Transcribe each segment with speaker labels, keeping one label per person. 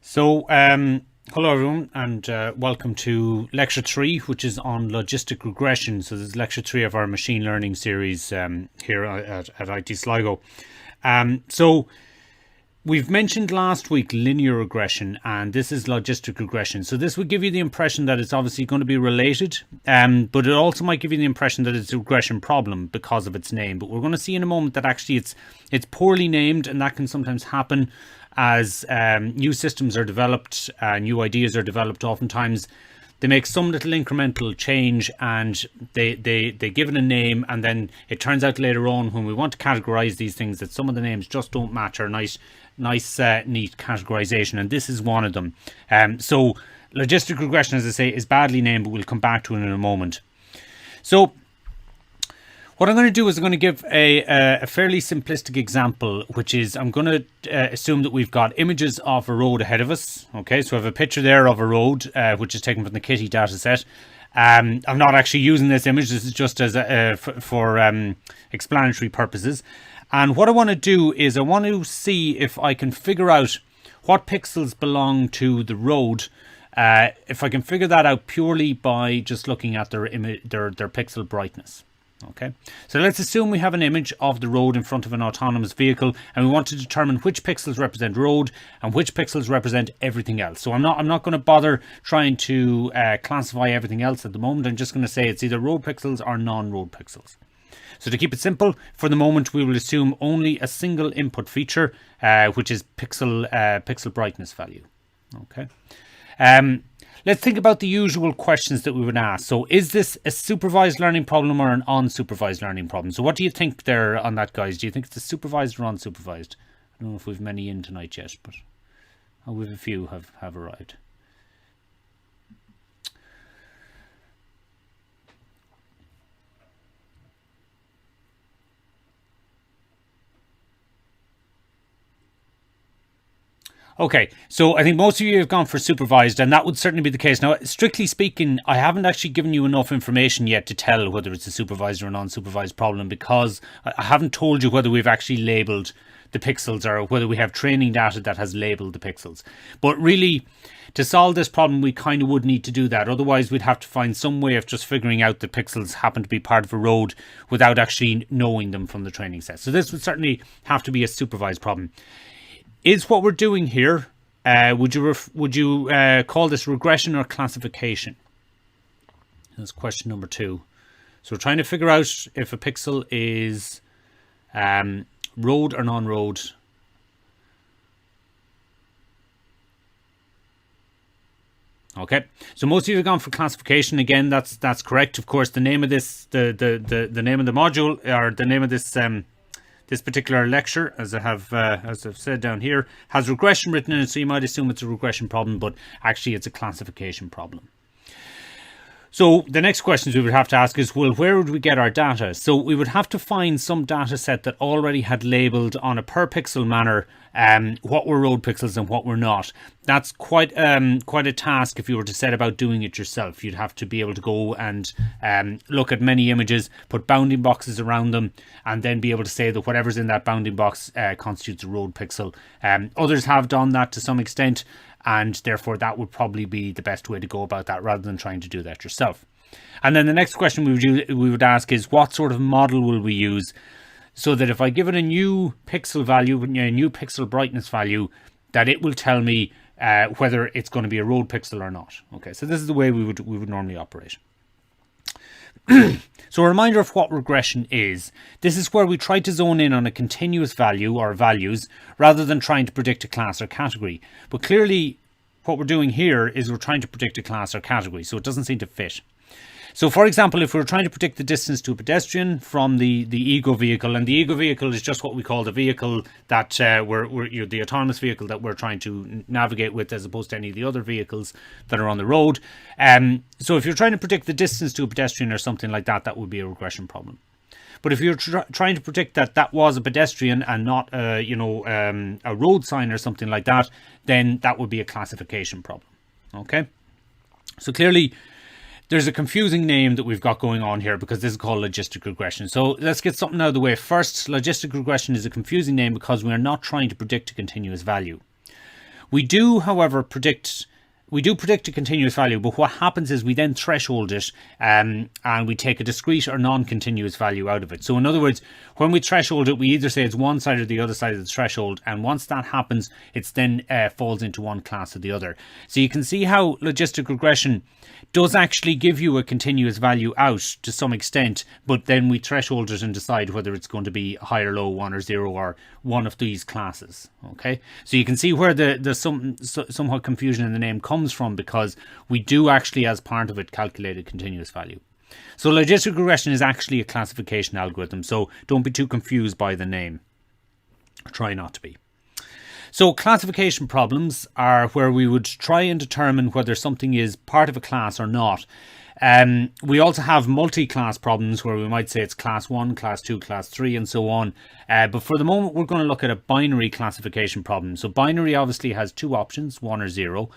Speaker 1: Hello everyone, and welcome to Lecture 3, which is on Logistic Regression. So this is Lecture 3 of our machine learning series here at IT Sligo. We've mentioned last week linear regression, and this is logistic regression. So this would give you the impression that it's obviously going to be related, but it also might give you the impression that it's a regression problem because of its name. But we're going to see in a moment that actually it's poorly named, and that can sometimes happen as new systems are developed, new ideas are developed. Oftentimes they make some little incremental change and they give it a name, and then it turns out later on when we want to categorize these things that some of the names just don't match our nice neat categorization, and this is one of them. So logistic regression, as I say, is badly named, but we'll come back to it in a moment. So what I'm going to do is I'm going to give a fairly simplistic example, which is I'm going to assume that we've got images of a road ahead of us. Okay, so I have a picture there of a road, which is taken from the Kitty dataset. I'm not actually using this image. This is just as for explanatory purposes. And what I want to do is I want to see if I can figure out what pixels belong to the road. If I can figure that out purely by just looking at their pixel brightness. Okay, so let's assume we have an image of the road in front of an autonomous vehicle, and we want to determine which pixels represent road and which pixels represent everything else. So I'm not going to bother trying to classify everything else at the moment. I'm just going to say it's either road pixels or non-road pixels. So to keep it simple, for the moment we will assume only a single input feature, which is pixel brightness value. Okay. Let's think about the usual questions that we would ask. So is this a supervised learning problem or an unsupervised learning problem? So what do you think there on that, guys? Do you think it's a supervised or unsupervised? I don't know if we've many in tonight yet, but we've a few have arrived. Okay, so I think most of you have gone for supervised, and that would certainly be the case. Now, strictly speaking, I haven't actually given you enough information yet to tell whether it's a supervised or a non-supervised problem, because I haven't told you whether we've actually labelled the pixels or whether we have training data that has labelled the pixels. But really, to solve this problem, we kind of would need to do that. Otherwise, we'd have to find some way of just figuring out that pixels happen to be part of a road without actually knowing them from the training set. So this would certainly have to be a supervised problem. Is what we're doing here, would you call this regression or classification? That's question number 2. So we're trying to figure out if a pixel is road or non-road. Okay, so most of you have gone for classification. Again, that's correct. Of course, the name of this, the name of the module, or the name of this this particular lecture, as I've said down here, has regression written in it, so you might assume it's a regression problem, but actually it's a classification problem. So the next questions we would have to ask is, well, where would we get our data? So we would have to find some data set that already had labelled on a per pixel manner what were road pixels and what were not. That's quite a task if you were to set about doing it yourself. You'd have to be able to go and look at many images, put bounding boxes around them, and then be able to say that whatever's in that bounding box constitutes a road pixel. Others have done that to some extent, and therefore that would probably be the best way to go about that rather than trying to do that yourself. And then the next question we would ask is, what sort of model will we use so that if I give it a new pixel value, a new pixel brightness value, that it will tell me whether it's going to be a road pixel or not. Okay, so this is the way we would normally operate. So a reminder of what regression is. This is where we try to zone in on a continuous value or values rather than trying to predict a class or category. But clearly what we're doing here is we're trying to predict a class or category, so it doesn't seem to fit. So for example, if we're trying to predict the distance to a pedestrian from the ego vehicle, and the ego vehicle is just what we call the vehicle that the autonomous vehicle that we're trying to navigate with, as opposed to any of the other vehicles that are on the road. So if you're trying to predict the distance to a pedestrian or something like that, that would be a regression problem. But if you're trying to predict that was a pedestrian and not a road sign or something like that, then that would be a classification problem. Okay, so clearly there's a confusing name that we've got going on here because this is called logistic regression. So let's get something out of the way first. Logistic regression is a confusing name because we are not trying to predict a continuous value. We do, however, predict a continuous value, but what happens is we then threshold it and we take a discrete or non-continuous value out of it. So in other words, when we threshold it, we either say it's one side or the other side of the threshold, and once that happens, it's then falls into one class or the other. So you can see how logistic regression does actually give you a continuous value out to some extent, but then we threshold it and decide whether it's going to be high or low, 1 or 0, or one of these classes. Okay, so you can see where the somewhat confusion in the name comes from, because we do actually, as part of it, calculate a continuous value. So logistic regression is actually a classification algorithm, so don't be too confused by the name. Try not to be. So classification problems are where we would try and determine whether something is part of a class or not. We also have multi-class problems where we might say it's class 1, class 2, class 3, and so on. But for the moment, we're going to look at a binary classification problem. So binary obviously has two options, 1 or 0.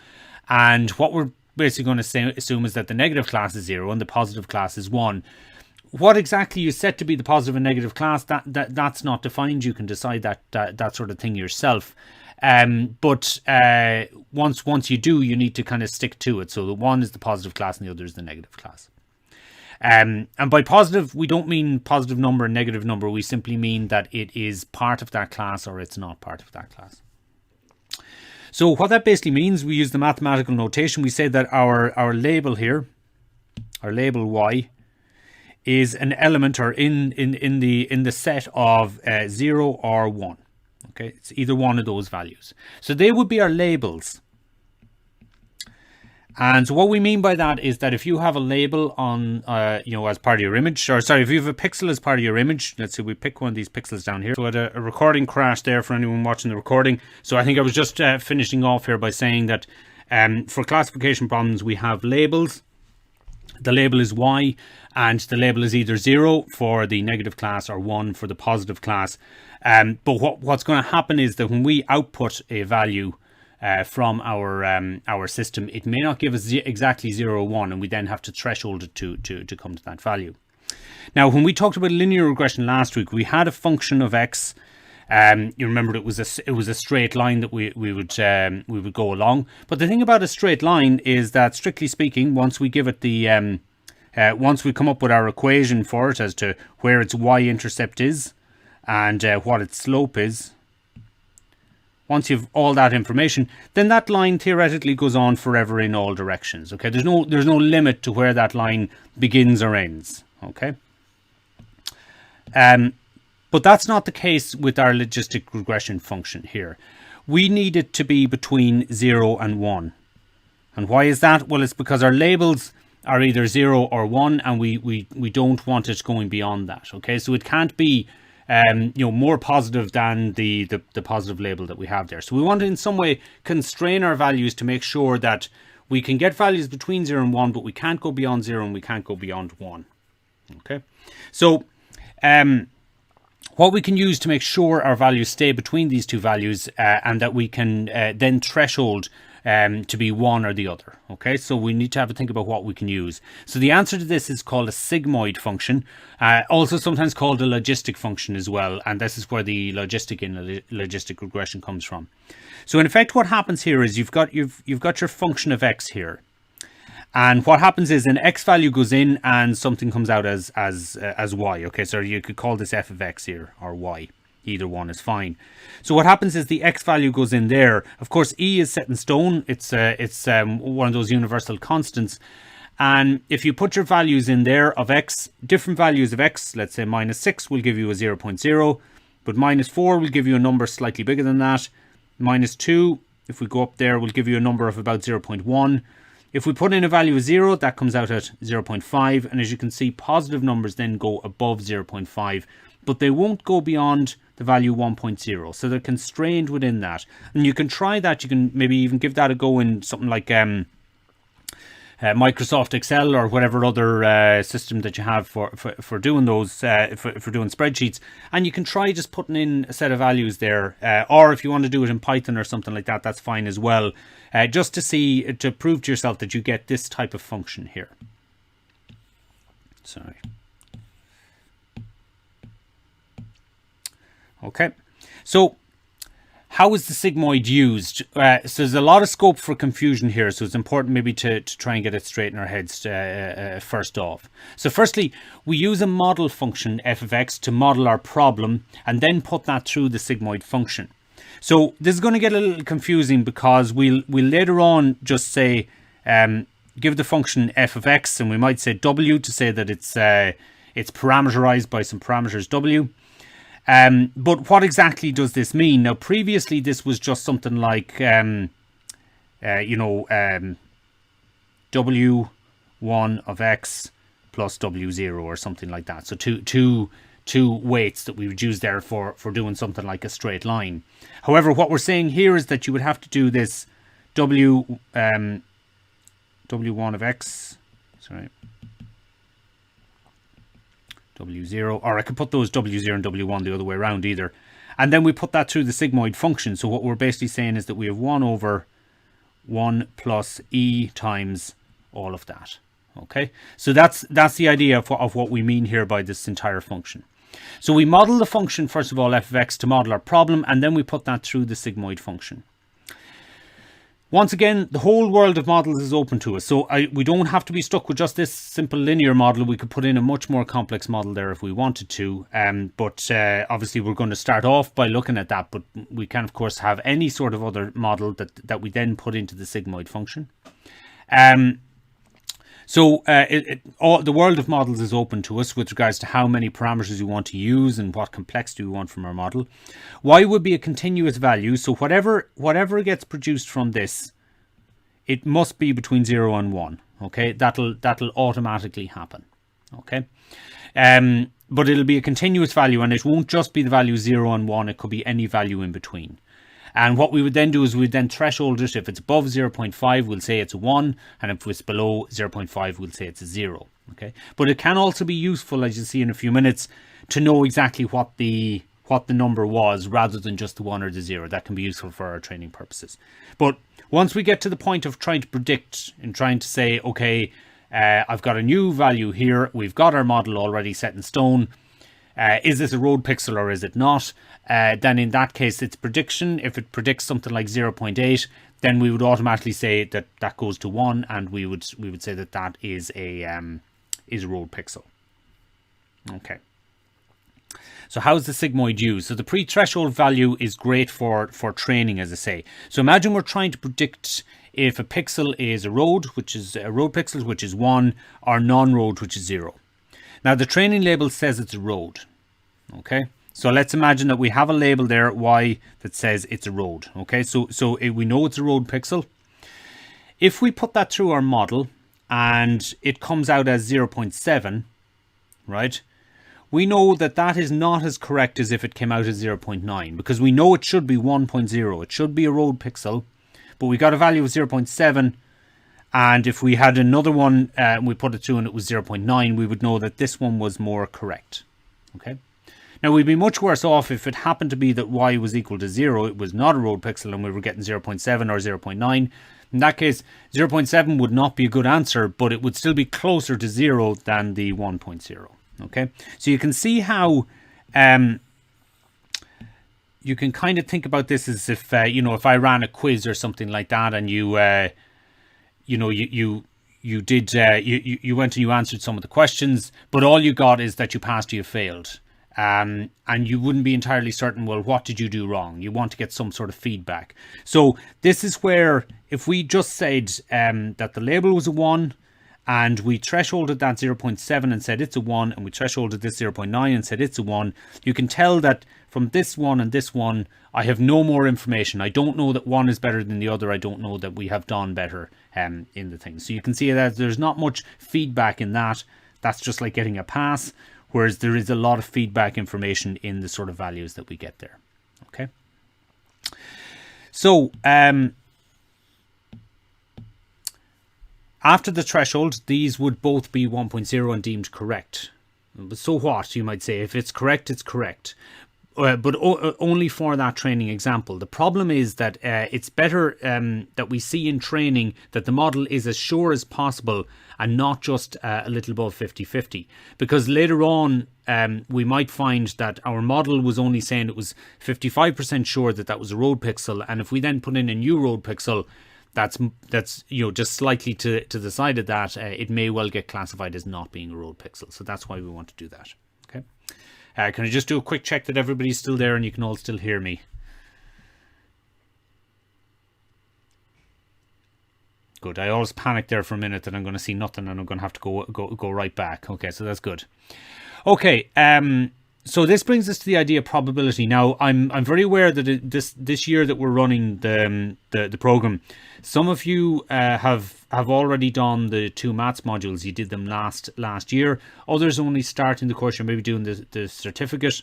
Speaker 1: And what we're basically going to assume is that the negative class is 0 and the positive class is 1. What exactly you set to be the positive and negative class, that's not defined. You can decide that sort of thing yourself. But once you do, you need to kind of stick to it. So the one is the positive class and the other is the negative class. And by positive, we don't mean positive number and negative number. We simply mean that it is part of that class or it's not part of that class. So what that basically means, we use the mathematical notation. We say that our label here, our label y, is an element or in the set of 0 or 1. Okay, it's either one of those values. So they would be our labels. And so what we mean by that is that if you have a label on, as part of your image, or sorry, if you have a pixel as part of your image, let's say we pick one of these pixels down here. So I had a recording crash there for anyone watching the recording. So I think I was just finishing off here by saying that for classification problems, we have labels. The label is y, and the label is either 0 for the negative class or 1 for the positive class. But what's going to happen is that when we output a value from our system, it may not give us exactly 0 or 1, and we then have to threshold it to come to that value. Now, when we talked about linear regression last week, we had a function of x. You remember it was a straight line that we would go along. But the thing about a straight line is that, strictly speaking, once we give it the once we come up with our equation for it as to where its y-intercept is and what its slope is, once you've all that information, then that line theoretically goes on forever in all directions. Okay, there's no limit to where that line begins or ends. Okay. But that's not the case with our logistic regression function here. We need it to be between 0 and 1. And why is that? Well, it's because our labels are either 0 or 1, and we don't want it going beyond that. Okay, so it can't be more positive than the positive label that we have there. So we want to in some way constrain our values to make sure that we can get values between 0 and 1, but we can't go beyond 0 and we can't go beyond 1. Okay, so what we can use to make sure our values stay between these two values and that we can then threshold to be one or the other. Okay, so we need to have a think about what we can use. So the answer to this is called a sigmoid function, also sometimes called a logistic function as well, and this is where the logistic in logistic regression comes from. So in effect, what happens here is you've got your function of x here. And what happens is an x value goes in and something comes out as y. Okay, so you could call this f of x here, or y. Either one is fine. So what happens is the x value goes in there. Of course, e is set in stone. It's one of those universal constants. And if you put your values in there of x, different values of x, let's say minus 6 will give you a 0.0, but minus 4 will give you a number slightly bigger than that. Minus 2, if we go up there, will give you a number of about 0.1. If we put in a value of 0, that comes out at 0.5. And as you can see, positive numbers then go above 0.5, but they won't go beyond the value 1.0. So they're constrained within that. And you can try that. You can maybe even give that a go in something like Microsoft Excel or whatever other system that you have for doing those, for doing spreadsheets. And you can try just putting in a set of values there. Or if you want to do it in Python or something like that, that's fine as well. Just to prove to yourself that you get this type of function here. Sorry. Okay. So How is the sigmoid used? So there's a lot of scope for confusion here, so it's important maybe to try and get it straight in our heads first off. So firstly, we use a model function f of x to model our problem and then put that through the sigmoid function. So this is going to get a little confusing because we'll later on just say give the function f of x, and we might say w to say that it's parameterized by some parameters w. But what exactly does this mean? Now, previously, this was just something like, w1 of x plus w0 or something like that. So two weights that we would use there for doing something like a straight line. However, what we're saying here is that you would have to do this w1 of x, sorry, w0, or I could put those w0 and w1 the other way around either. And then we put that through the sigmoid function. So what we're basically saying is that we have 1 over 1 plus e times all of that. Okay, so that's the idea of what we mean here by this entire function. So we model the function, first of all, f of x, to model our problem, and then we put that through the sigmoid function. Once again, the whole world of models is open to us. So we don't have to be stuck with just this simple linear model. We could put in a much more complex model there if we wanted to. But obviously, we're going to start off by looking at that. But we can, of course, have any sort of other model that we then put into the sigmoid function. So the world of models is open to us with regards to how many parameters we want to use and what complexity we want from our model. Y would be a continuous value. So whatever gets produced from this, it must be between 0 and 1. Okay, that'll automatically happen. Okay, but it'll be a continuous value, and it won't just be the value 0 and 1. It could be any value in between. And what we would then do is we'd then threshold it. If it's above 0.5, we'll say it's a 1. And if it's below 0.5, we'll say it's a 0. Okay. But it can also be useful, as you'll see in a few minutes, to know exactly what the number was rather than just the 1 or the 0. That can be useful for our training purposes. But once we get to the point of trying to predict and trying to say, okay, I've got a new value here. We've got our model already set in stone. Is this a road pixel or is it not? Then in that case, it's prediction. If it predicts something like 0.8, then we would automatically say that goes to 1, and we would say that is a road pixel. Okay. So how's the sigmoid used? So the pre-threshold value is great for training, as I say. So imagine we're trying to predict if a pixel is a road, which is a road pixel, which is 1, or non-road, which is 0. Now the training label says it's a road. Okay. So let's imagine that we have a label there, y, that says it's a road. Okay, so we know it's a road pixel. If we put that through our model and it comes out as 0.7, right, we know that is not as correct as if it came out as 0.9, because we know it should be 1.0. It should be a road pixel, but we got a value of 0.7. And if we had another one, we put it through and it was 0.9, we would know that this one was more correct. Okay. Now, we'd be much worse off if it happened to be that y was equal to 0. It was not a road pixel and we were getting 0.7 or 0.9. In that case, 0.7 would not be a good answer, but it would still be closer to 0 than the 1.0. Okay, so you can see how you can kind of think about this as if, if I ran a quiz or something like that, and you went and you answered some of the questions, but all you got is that you passed or you failed. And you wouldn't be entirely certain, well, what did you do wrong? You want to get some sort of feedback. So this is where, if we just said that the label was a 1, and we thresholded that 0.7 and said it's a 1, and we thresholded this 0.9 and said it's a 1, you can tell that from this one and this one, I have no more information. I don't know that one is better than the other. I don't know that we have done better in the thing. So you can see that there's not much feedback in that. That's just like getting a pass. Whereas there is a lot of feedback information in the sort of values that we get there. Okay. So after the threshold, these would both be 1.0 and deemed correct. But so what, you might say? If it's correct, it's correct. only for that training example. The problem is that it's better that we see in training that the model is as sure as possible and not just a little above 50-50. Because later on, we might find that our model was only saying it was 55% sure that that was a road pixel. And if we then put in a new road pixel, that's just slightly to the side of that, it may well get classified as not being a road pixel. So that's why we want to do that. Okay. Can I just do a quick check that everybody's still there and you can all still hear me? Good. I always panic there for a minute that I'm going to see nothing and I'm going to have to go right back. Okay, so that's good. Okay. So this brings us to the idea of probability. Now, I'm very aware that this year that we're running the program, some of you have already done the 2 maths modules. You did them last year. Others only starting the course. You're maybe doing the certificate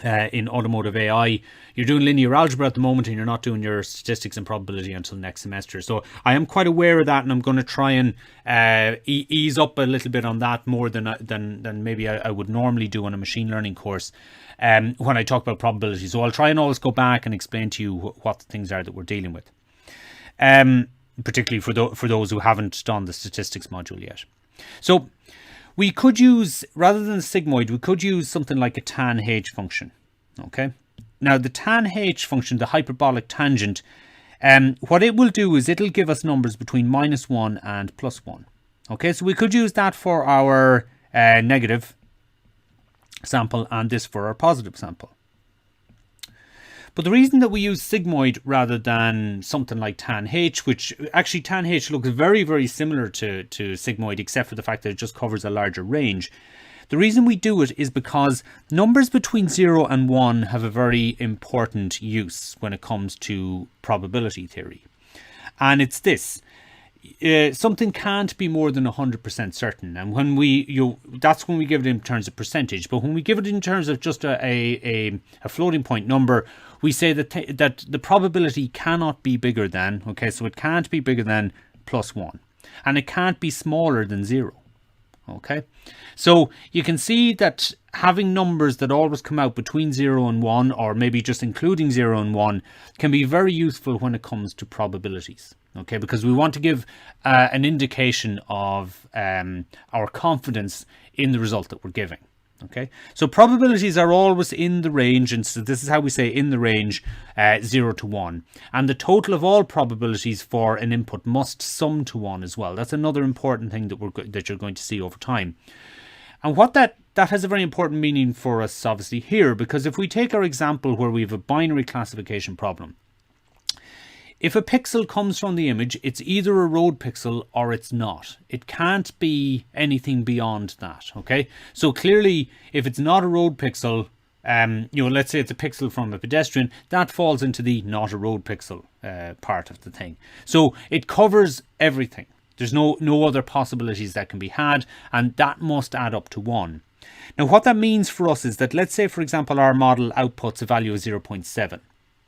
Speaker 1: in automotive AI. You're doing linear algebra at the moment, and you're not doing your statistics and probability until next semester. So I am quite aware of that, and I'm going to try and ease up a little bit on that more than maybe I would normally do on a machine learning course when I talk about probability. So I'll try and always go back and explain to you what the things are that we're dealing with, particularly for those who haven't done the statistics module yet. So we could use, rather than sigmoid, we could use something like a tan h function. Okay. Now the tan h function, the hyperbolic tangent, what it will do is it'll give us numbers between -1 and +1. Okay, so we could use that for our negative sample and this for our positive sample. But the reason that we use sigmoid rather than something like tan h, which actually tan h looks very, very similar to sigmoid, except for the fact that it just covers a larger range. The reason we do it is because numbers between 0 and 1 have a very important use when it comes to probability theory. And it's this. Something can't be more than 100% certain, and when that's when we give it in terms of percentage. But when we give it in terms of just a floating point number, we say that the probability cannot be bigger than, okay, so it can't be bigger than +1, and it can't be smaller than 0. Okay, so you can see that having numbers that always come out between 0 and 1, or maybe just including 0 and 1, can be very useful when it comes to probabilities. Okay, because we want to give an indication of our confidence in the result that we're giving. Okay, so probabilities are always in the range, and so this is how we say in the range 0 to 1. And the total of all probabilities for an input must sum to 1 as well. That's another important thing that you're going to see over time. And what that has a very important meaning for us obviously here, because if we take our example where we have a binary classification problem, if a pixel comes from the image, it's either a road pixel or it's not. It can't be anything beyond that, okay? So clearly, if it's not a road pixel, let's say it's a pixel from a pedestrian, that falls into the not a road pixel part of the thing. So it covers everything. There's no other possibilities that can be had, and that must add up to 1. Now, what that means for us is that, let's say, for example, our model outputs a value of 0.7.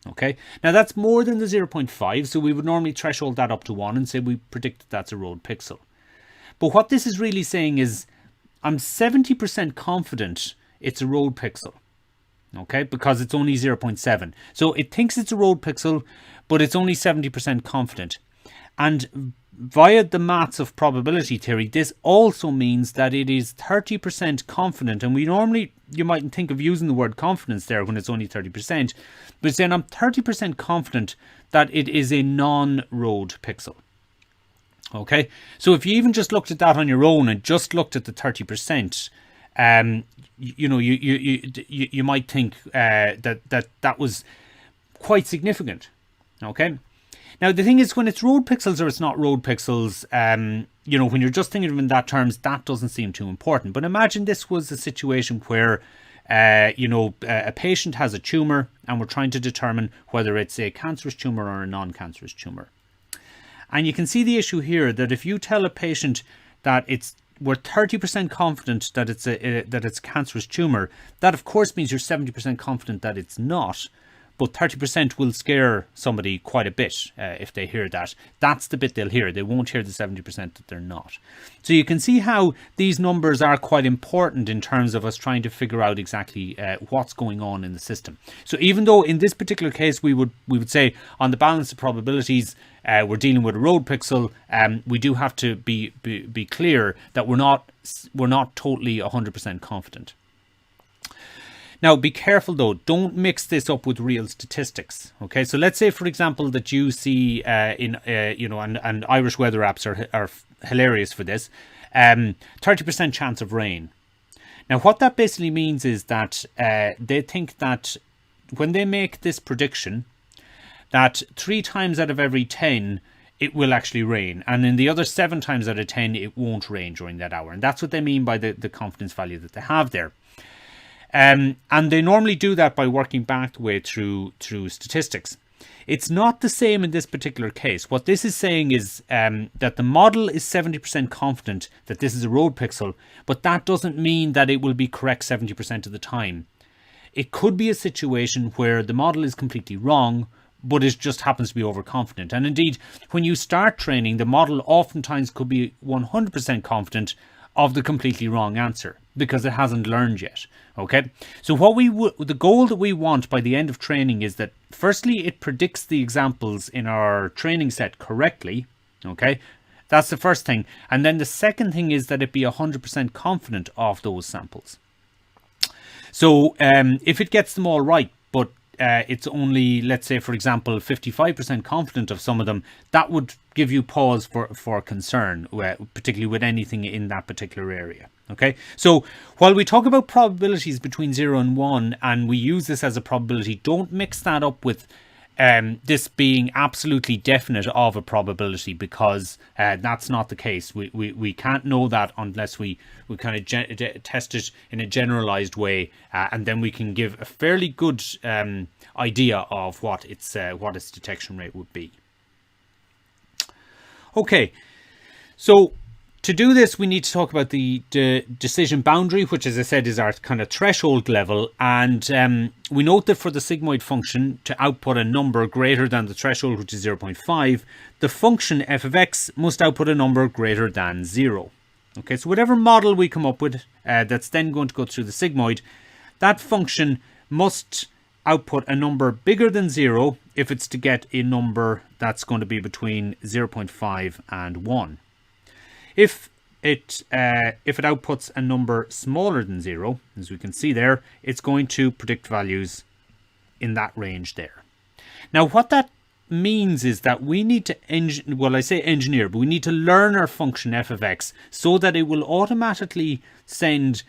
Speaker 1: Okay, now that's more than the 0.5, so we would normally threshold that up to 1 and say we predict that that's a road pixel. But what this is really saying is I'm 70% confident it's a road pixel, okay, because it's only 0.7. So it thinks it's a road pixel, but it's only 70% confident. And via the maths of probability theory, this also means that it is 30% confident. And you mightn't think of using the word confidence there when it's only 30%, but saying I'm 30% confident that it is a non-road pixel. Okay, so if you even just looked at that on your own and just looked at the 30%, you might think that was quite significant. Okay. Now, the thing is, when it's road pixels or it's not road pixels, when you're just thinking of it in that terms, that doesn't seem too important. But imagine this was a situation where, a patient has a tumor and we're trying to determine whether it's a cancerous tumor or a non-cancerous tumor. And you can see the issue here that if you tell a patient that we're 30% confident that it's a cancerous tumor, that of course means you're 70% confident that it's not. but 30% will scare somebody quite a bit if they hear that. That's the bit they'll hear. They won't hear the 70% that they're not. So you can see how these numbers are quite important in terms of us trying to figure out exactly what's going on in the system. So even though in this particular case we would say on the balance of probabilities we're dealing with a road pixel, we do have to be clear that we're not totally 100% confident. Now, be careful though, don't mix this up with real statistics. Okay, so let's say, for example, that you see and Irish weather apps are hilarious for this, 30% chance of rain. Now, what that basically means is that they think that when they make this prediction, that 3 times out of every 10, it will actually rain. And in the other 7 times out of 10, it won't rain during that hour. And that's what they mean by the confidence value that they have there. And they normally do that by working back the way through statistics. It's not the same in this particular case. What this is saying is that the model is 70% confident that this is a road pixel, but that doesn't mean that it will be correct 70% of the time. It could be a situation where the model is completely wrong, but it just happens to be overconfident. And indeed, when you start training, the model oftentimes could be 100% confident of the completely wrong answer because it hasn't learned yet. Okay, so the goal that we want by the end of training is that firstly it predicts the examples in our training set correctly. Okay, that's the first thing, and then the second thing is that it be 100% confident of those samples. So if it gets them all right, but it's only, let's say, for example, 55% confident of some of them, that would give you pause for concern, particularly with anything in that particular area. Okay, so while we talk about probabilities between 0 and 1, and we use this as a probability, don't mix that up with this being absolutely definite of a probability, because that's not the case. We can't know that unless we kind of test it in a generalized way, and then we can give a fairly good idea of what its detection rate would be. Okay, so to do this, we need to talk about the decision boundary, which, as I said, is our kind of threshold level. And we note that for the sigmoid function to output a number greater than the threshold, which is 0.5, the function f of x must output a number greater than 0. Okay, so whatever model we come up with that's then going to go through the sigmoid, that function must output a number bigger than 0 if it's to get a number that's going to be between 0.5 and 1. If it outputs a number smaller than 0, as we can see there, it's going to predict values in that range there. Now, what that means is that we need to engineer, but we need to learn our function f of x so that it will automatically send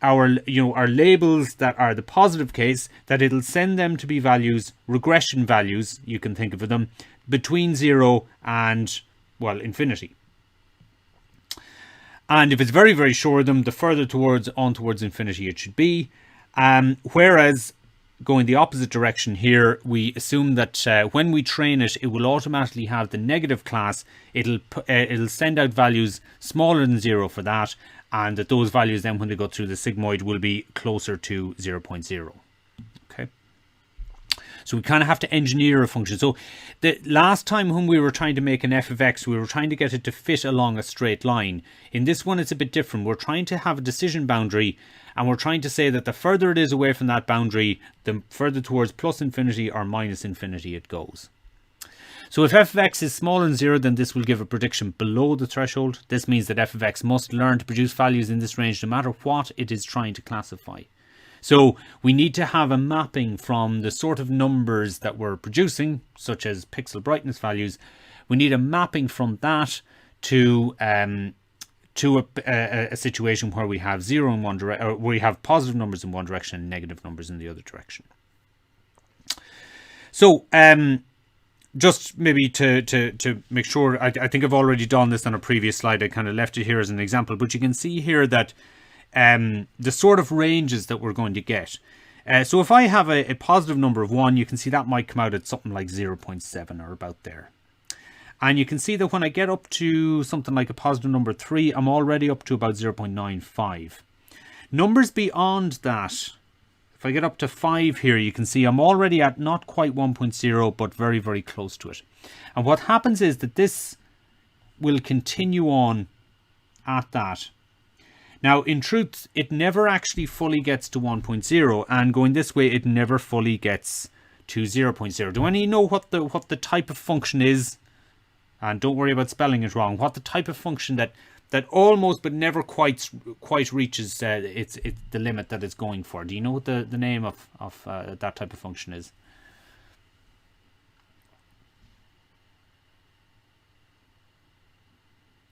Speaker 1: our labels that are the positive case, that it'll send them to be values, regression values, you can think of them, between 0 and, well, infinity. And if it's very, very sure of them, the further towards infinity it should be. Whereas going the opposite direction here, we assume that when we train it, it will automatically have the negative class. It'll send out values smaller than 0 for that, and that those values then, when they go through the sigmoid, will be closer to 0.0. Okay. So we kind of have to engineer a function. So the last time when we were trying to make an f of x, we were trying to get it to fit along a straight line. In this one, it's a bit different. We're trying to have a decision boundary, and we're trying to say that the further it is away from that boundary, the further towards plus infinity or minus infinity it goes. So if f of x is smaller than 0, then this will give a prediction below the threshold. This means that f of x must learn to produce values in this range no matter what it is trying to classify. So we need to have a mapping from the sort of numbers that we're producing, such as pixel brightness values. We need a mapping from that to a situation where we have 0 in one direction, or we have positive numbers in one direction and negative numbers in the other direction. So just maybe to make sure, I think I've already done this on a previous slide. I kind of left it here as an example, but you can see here that the sort of ranges that we're going to get. So if I have a positive number of 1, you can see that might come out at something like 0.7 or about there. And you can see that when I get up to something like a positive number 3, I'm already up to about 0.95. Numbers beyond that, if I get up to 5 here, you can see I'm already at not quite 1.0, but very, very close to it. And what happens is that this will continue on at that. Now, in truth, it never actually fully gets to 1.0, and going this way, it never fully gets to 0.0. Do any of you know what the type of function is? And don't worry about spelling it wrong. What the type of function that almost but never quite reaches it's the limit that it's going for. Do you know what the name of that type of function is?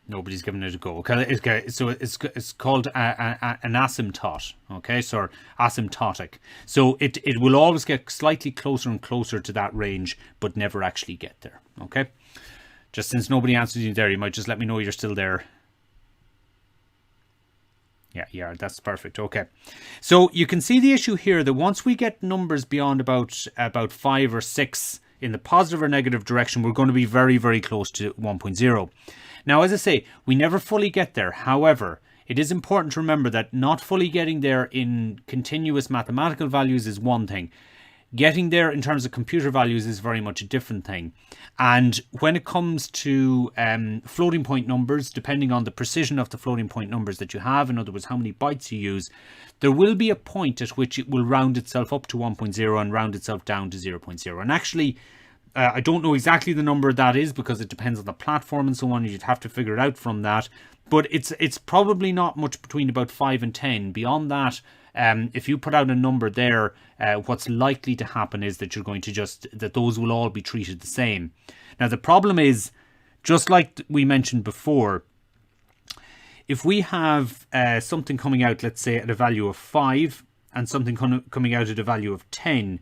Speaker 1: Nobody's giving it a go. Okay, so it's called an asymptote. Okay, so asymptotic. So it will always get slightly closer and closer to that range, but never actually get there. Okay, just since nobody answers you there, you might just let me know you're still there. Yeah, that's perfect. Okay, so you can see the issue here that once we get numbers beyond about 5 or 6 in the positive or negative direction, we're going to be very, very close to 1.0. Now, as I say, we never fully get there. However, it is important to remember that not fully getting there in continuous mathematical values is one thing. Getting there in terms of computer values is very much a different thing. And when it comes to floating point numbers, depending on the precision of the floating point numbers that you have, in other words, how many bytes you use, there will be a point at which it will round itself up to 1.0 and round itself down to 0.0. And actually, I don't know exactly the number that is because it depends on the platform and so on. You'd have to figure it out from that. But it's probably not much between about 5 and 10. Beyond that, if you put out a number there, what's likely to happen is that you're going to that those will all be treated the same. Now, the problem is, just like we mentioned before, if we have something coming out, let's say, at a value of 5 and something coming out at a value of 10,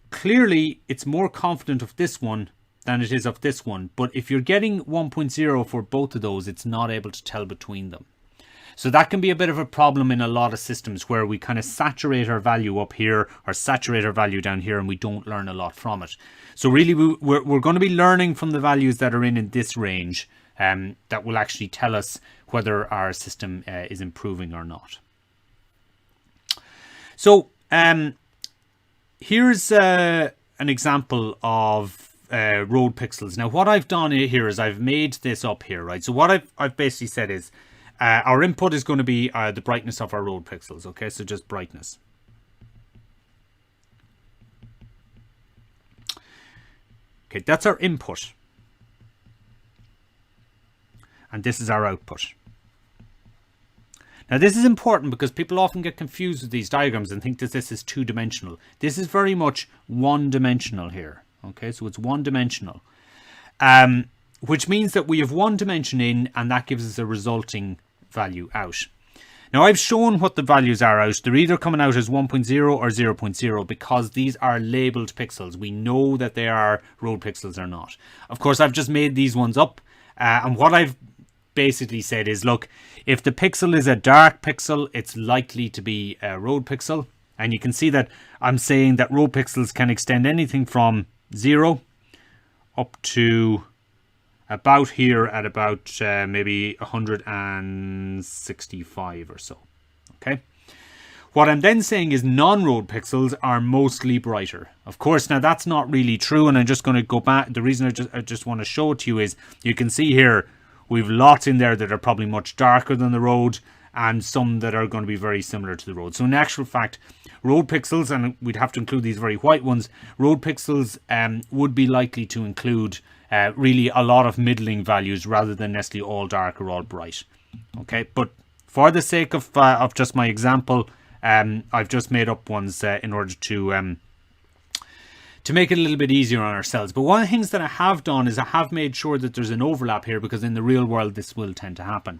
Speaker 1: clearly it's more confident of this one than it is of this one. But if you're getting 1.0 for both of those, it's not able to tell between them. So that can be a bit of a problem in a lot of systems where we kind of saturate our value up here or saturate our value down here and we don't learn a lot from it. So really we're going to be learning from the values that are in this range that will actually tell us whether our system is improving or not. So here's an example of road pixels. Now what I've done here is I've made this up here, right? So what I've basically said is our input is going to be the brightness of our road pixels. Okay, so just brightness. Okay, that's our input. And this is our output. Now this is important because people often get confused with these diagrams and think that this is two-dimensional. This is very much one-dimensional here. Okay, so it's one-dimensional. Which means that we have one dimension in and that gives us a resulting value out. Now I've shown what the values are out. They're either coming out as 1.0 or 0.0 because these are labeled pixels. We know that they are road pixels or not. Of course, I've just made these ones up. And what I've basically said is, look, if the pixel is a dark pixel, it's likely to be a road pixel. And you can see that I'm saying that road pixels can extend anything from 0 up to about here at about maybe 165 or so. Okay. What I'm then saying is non-road pixels are mostly brighter. Of course, now that's not really true, and I'm just going to go back. The reason I just want to show it to you is you can see here we've lots in there that are probably much darker than the road and some that are going to be very similar to the road. So in actual fact, road pixels, and we'd have to include these very white ones, road pixels would be likely to include really a lot of middling values rather than necessarily all dark or all bright. Okay, but for the sake of just my example, I've just made up ones in order to make it a little bit easier on ourselves. But one of the things that I have done is I have made sure that there's an overlap here because in the real world this will tend to happen.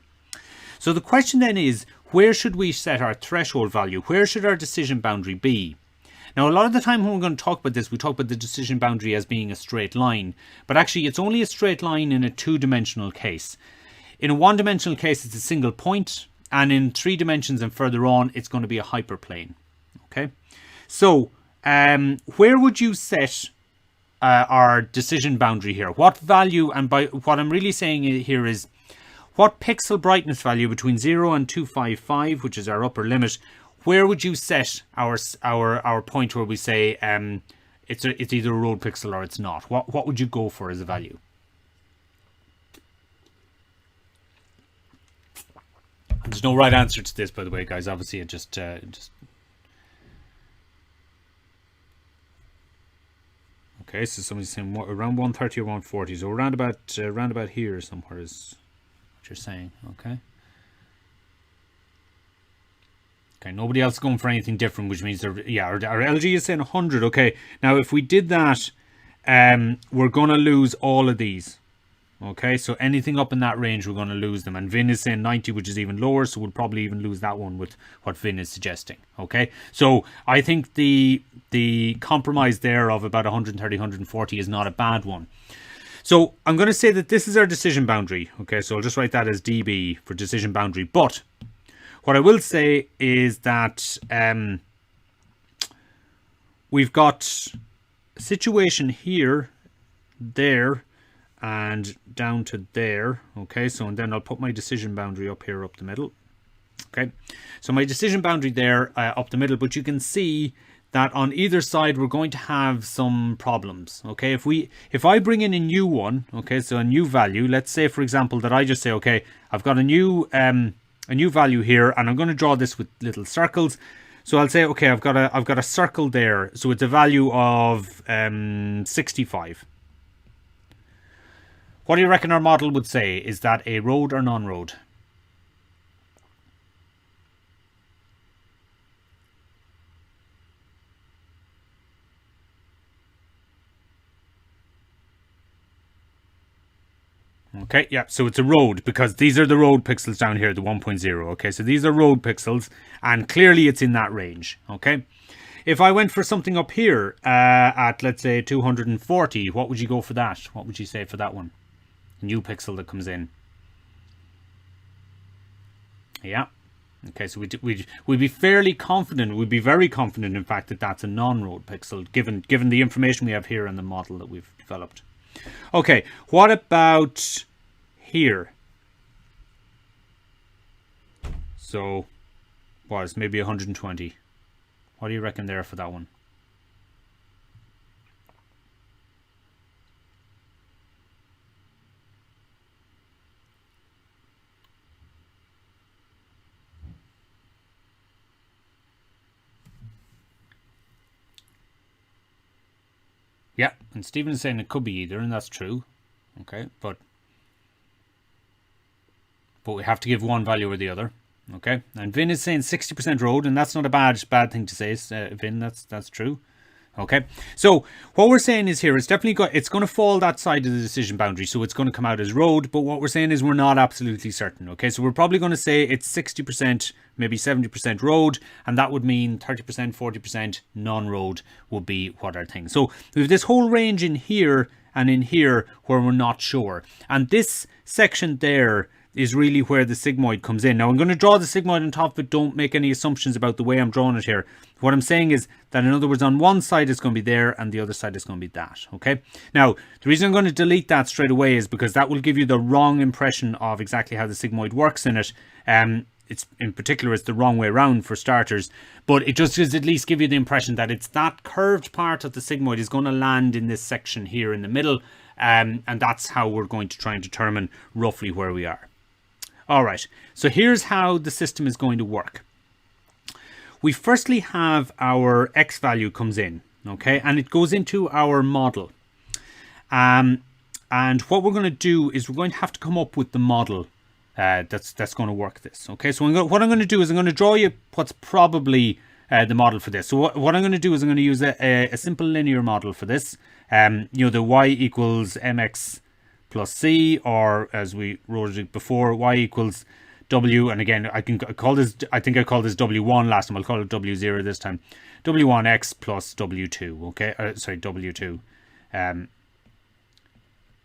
Speaker 1: So the question then is, where should we set our threshold value? Where should our decision boundary be? Now, a lot of the time when we're going to talk about this, we talk about the decision boundary as being a straight line. But actually, it's only a straight line in a two-dimensional case. In a one-dimensional case, it's a single point. And in 3 dimensions and further on, it's going to be a hyperplane. Okay? So, where would you set our decision boundary here? What value, and by what I'm really saying here is, what pixel brightness value between 0 and 255, which is our upper limit, where would you set our point where we say it's either a road pixel or it's not? What would you go for as a value? There's no right answer to this, by the way, guys. Obviously, it just okay. So somebody's saying around 130 or 140. So around about here somewhere is what you're saying. Okay. Okay, nobody else going for anything different, which means our LG is saying 100. Okay, now if we did that, we're going to lose all of these. Okay, so anything up in that range, we're going to lose them. And Vin is saying 90, which is even lower, so we'll probably even lose that one with what Vin is suggesting. Okay, so I think the compromise there of about 130, 140 is not a bad one. So I'm going to say that this is our decision boundary. Okay, so I'll just write that as DB for decision boundary. But what I will say is that we've got a situation here, there, and down to there. Okay, so and then I'll put my decision boundary up here, up the middle. Okay, so my decision boundary there, up the middle, but you can see that on either side we're going to have some problems. Okay, if I bring in a new one, okay, so a new value, let's say for example that I just say, okay, I've got a new value here, and I'm going to draw this with little circles. So I'll say, okay, I've got a circle there, so it's a value of 65. What do you reckon our model would say? Is that a road or non-road? Okay, yeah, so it's a road because these are the road pixels down here, the 1.0. Okay, so these are road pixels, and clearly it's in that range. Okay, if I went for something up here at, let's say, 240, what would you go for that? What would you say for that one? New pixel that comes in. Yeah. Okay, so we'd be fairly confident, we'd be very confident, in fact, that that's a non-road pixel, given the information we have here in the model that we've developed. Okay, what about here? So, was maybe 120. What do you reckon there for that one? Yeah, and Stephen is saying it could be either, and that's true. Okay, but we have to give one value or the other. Okay, and Vin is saying 60% road, and that's not a bad thing to say, Vin. That's true. Okay, so what we're saying is here, it's going to fall that side of the decision boundary, so it's going to come out as road. But what we're saying is we're not absolutely certain. Okay, so we're probably going to say it's 60%, maybe 70% road, and that would mean 30%, 40% non-road would be what our thing. So we have this whole range in here and in here where we're not sure, and this section there is really where the sigmoid comes in. Now I'm going to draw the sigmoid on top, but don't make any assumptions about the way I'm drawing it here. What I'm saying is that, in other words, on one side it's going to be there and the other side is going to be that. Okay, now the reason I'm going to delete that straight away is because that will give you the wrong impression of exactly how the sigmoid works in it. It's in particular, it's the wrong way around for starters, but it just does at least give you the impression that it's that curved part of the sigmoid is going to land in this section here in the middle, and that's how we're going to try and determine roughly where we are. All right, so here's how the system is going to work. We firstly have our x value comes in, okay, and it goes into our model. And what we're going to do is we're going to have to come up with the model that's going to work this. Okay, so what I'm going to do is I'm going to draw you what's probably the model for this. So what I'm going to do is I'm going to use a simple linear model for this. The y equals mx plus c, or as we wrote it before, y equals w, and again I think I called this w1 last time. I'll call it w0 this time. w1x plus w2. Okay, sorry, w2. Or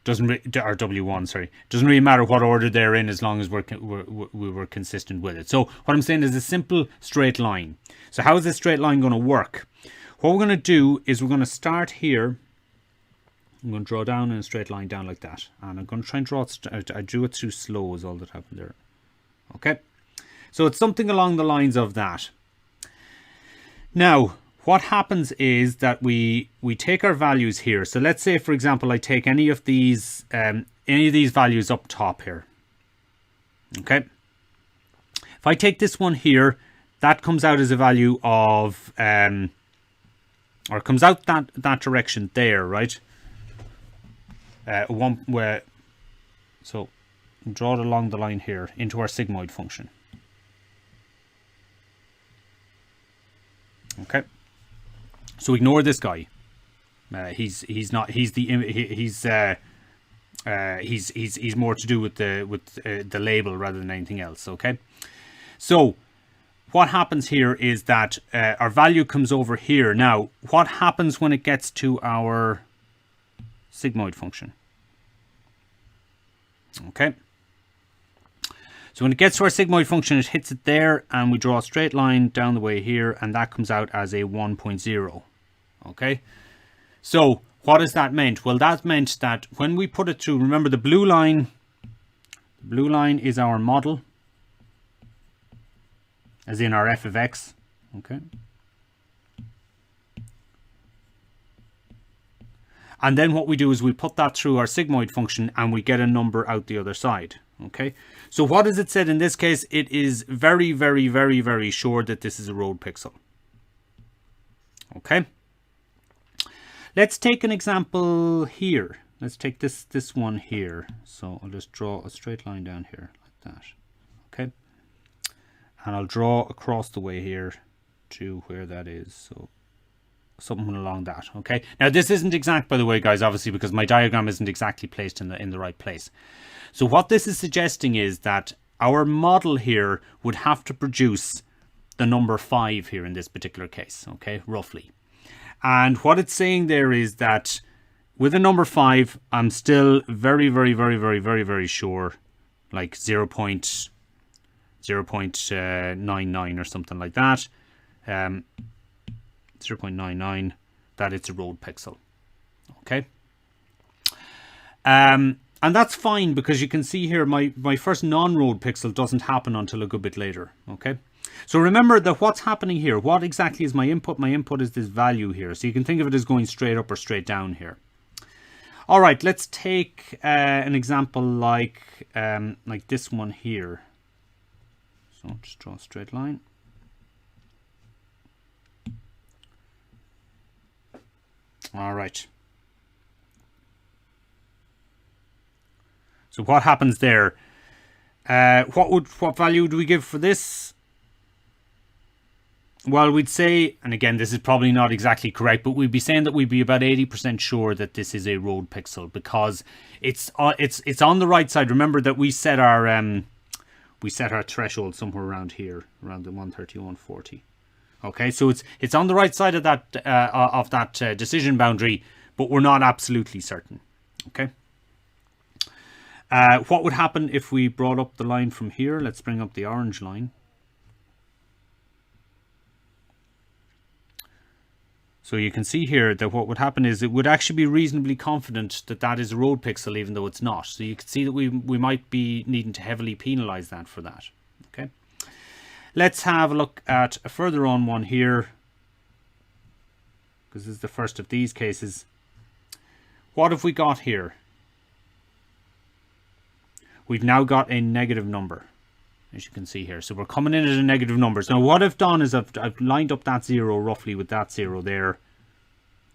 Speaker 1: w1, sorry, doesn't really matter what order they're in as long as we were consistent with it. So what I'm saying is a simple straight line. So how is this straight line going to work? What we're going to do is we're going to start here. I'm going to draw down in a straight line down like that, and I'm going to try and draw it. I drew it too slow is all that happened there. Okay, so it's something along the lines of that. Now, what happens is that we take our values here. So let's say, for example, I take any of these values up top here. Okay. If I take this one here, that comes out as a value of, or comes out that direction there, right? So draw it along the line here into our sigmoid function. Okay. So ignore this guy. He's more to do with the label rather than anything else. Okay. So what happens here is that our value comes over here. Now, what happens when it gets to our sigmoid function? Okay. So when it gets to our sigmoid function, it hits it there, and we draw a straight line down the way here, and that comes out as a 1.0. Okay. So what has that meant? Well, that meant that when we put it through, remember the blue line is our model, as in our f of x. Okay. And then what we do is we put that through our sigmoid function and we get a number out the other side. Okay. So what is it said in this case? It is very, very, very, very sure that this is a road pixel. Okay. Let's take an example here. Let's take this one here. So I'll just draw a straight line down here like that. Okay. And I'll draw across the way here to where that is. So something along that. Okay. Now this isn't exact, by the way, guys, obviously, because my diagram isn't exactly placed in the right place. So what this is suggesting is that our model here would have to produce the number 5 here in this particular case. Okay, roughly. And what it's saying there is that with a number 5, I'm still very, very, very, very, very, very sure, like 0.99 or something like that, 0.99, that it's a road pixel. Okay. And that's fine, because you can see here my first non-road pixel doesn't happen until a good bit later. Okay. So remember that what's happening here, what exactly is my input? My input is this value here. So you can think of it as going straight up or straight down here. All right, let's take an example like this one here. So I'll just draw a straight line. All right. So what happens there? What value do we give for this? Well, we'd say, and again, this is probably not exactly correct, but we'd be saying that we'd be about 80% sure that this is a road pixel, because it's on the right side. Remember that we set our threshold somewhere around here, around the 130, 140. Okay, so it's on the right side of that decision boundary, but we're not absolutely certain. Okay. What would happen if we brought up the line from here? Let's bring up the orange line. So you can see here that what would happen is it would actually be reasonably confident that that is a road pixel, even though it's not. So you can see that we might be needing to heavily penalize that for that. Okay. Let's have a look at a further on one here, because this is the first of these cases. What have we got here? We've now got a negative number, as you can see here. So we're coming in at a negative number. So what I've done is I've lined up that 0 roughly with that 0 there,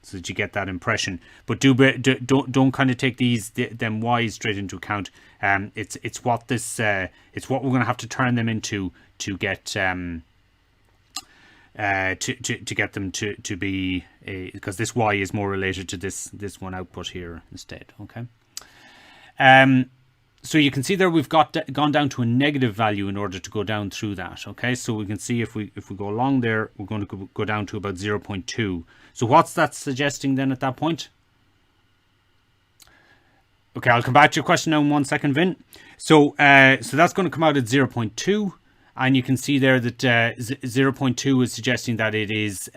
Speaker 1: so that you get that impression. But don't kind of take them y's straight into account. It's what we're going to have to turn them into to get to get them to be because this y is more related to this one output here instead. Okay. So you can see there we've gone down to a negative value in order to go down through that. Okay, so we can see if we go along there, we're going to go down to about 0.2. So what's that suggesting then at that point? Okay, I'll come back to your question now in 1 second, Vin. So that's going to come out at 0.2, and you can see there that 0.2 is suggesting that it is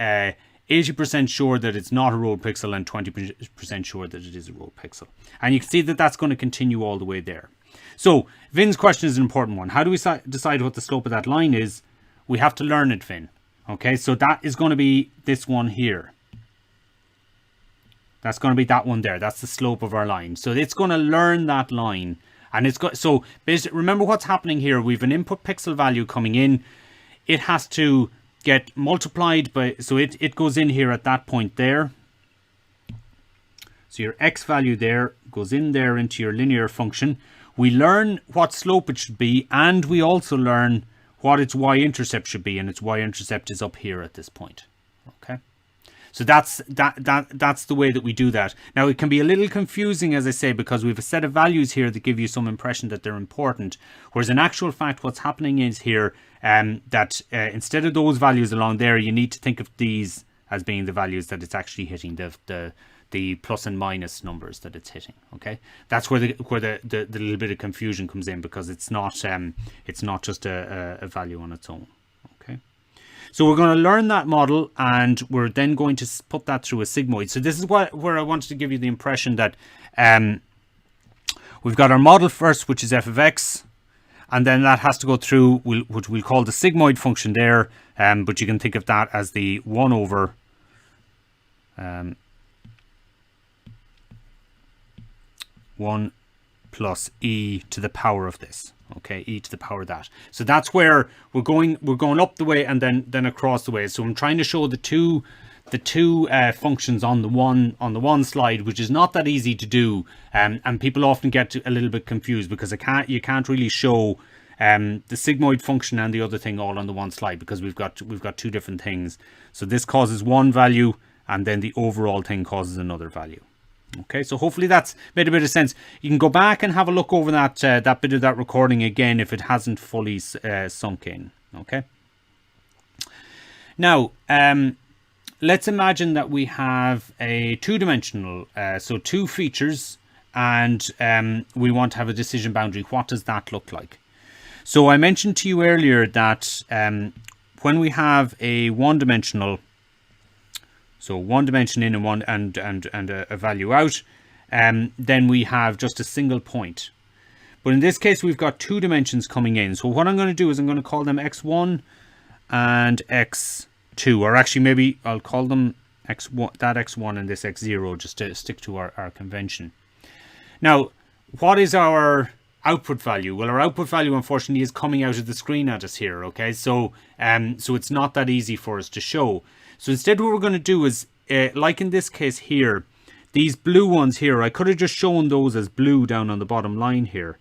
Speaker 1: 80% sure that it's not a road pixel and 20% sure that it is a road pixel. And you can see that that's going to continue all the way there. So Vin's question is an important one. How do we decide what the slope of that line is? We have to learn it, Vin. Okay, so that is going to be this one here. That's going to be that one there. That's the slope of our line. So it's going to learn that line. And it's got, so basically, remember what's happening here. We have an input pixel value coming in. It has to get multiplied by, so it goes in here at that point there. So your x value there goes in there into your linear function. We learn what slope it should be, and we also learn what its y-intercept should be, and its y-intercept is up here at this point. Okay. So that's the way that we do that. Now it can be a little confusing, as I say, because we have a set of values here that give you some impression that they're important, whereas in actual fact what's happening is here that instead of those values along there, you need to think of these as being the values that it's actually hitting, the plus and minus numbers that it's hitting. Okay, that's where the little bit of confusion comes in, because it's not just a value on its own. Okay. So we're going to learn that model, and we're then going to put that through a sigmoid. So this is where I wanted to give you the impression that we've got our model first, which is f of x, and then that has to go through what we'll call the sigmoid function there, but you can think of that as the 1 over 1 plus e to the power of this. Okay, e to the power of that. So that's where we're going up the way and then across the way. So I'm trying to show the two functions on the one slide, which is not that easy to do, and people often get a little bit confused because you can't really show the sigmoid function and the other thing all on the one slide, because we've got two different things. So this causes one value, and then the overall thing causes another value. Okay, so hopefully that's made a bit of sense. You can go back and have a look over that bit of that recording again if it hasn't fully sunk in. Okay. Now, let's imagine that we have a two-dimensional, so two features, and we want to have a decision boundary. What does that look like? So I mentioned to you earlier that when we have a one-dimensional, so one dimension in and one and a value out, then we have just a single point. But in this case, we've got two dimensions coming in. So what I'm going to do is I'm going to call them x1 and x2, or actually maybe I'll call them x1, that x1 and this x0, just to stick to our convention. Now, what is our output value? Well, our output value, unfortunately, is coming out of the screen at us here. Okay, so it's not that easy for us to show. So instead what we're going to do is, like in this case here, these blue ones here, I could have just shown those as blue down on the bottom line here,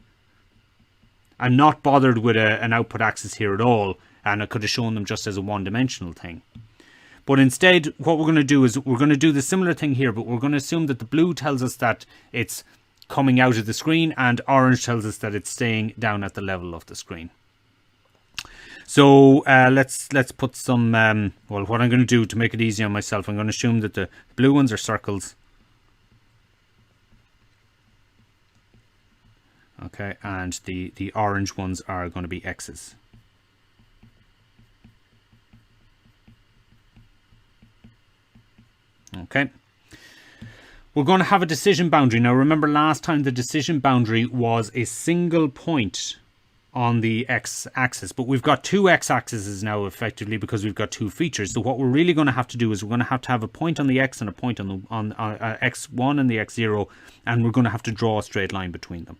Speaker 1: and not bothered with an output axis here at all, and I could have shown them just as a one-dimensional thing. But instead, what we're going to do is we're going to do the similar thing here, but we're going to assume that the blue tells us that it's coming out of the screen, and orange tells us that it's staying down at the level of the screen. So let's put some, well, what I'm going to do to make it easy on myself, I'm going to assume that the blue ones are circles. Okay, and the orange ones are going to be X's. Okay. We're going to have a decision boundary. Now remember, last time the decision boundary was a single point on the x-axis, but we've got two x-axes now effectively because we've got two features. So what we're really going to have to do is we're going to have a point on the x and a point on the x1 and the x0, and we're going to have to draw a straight line between them.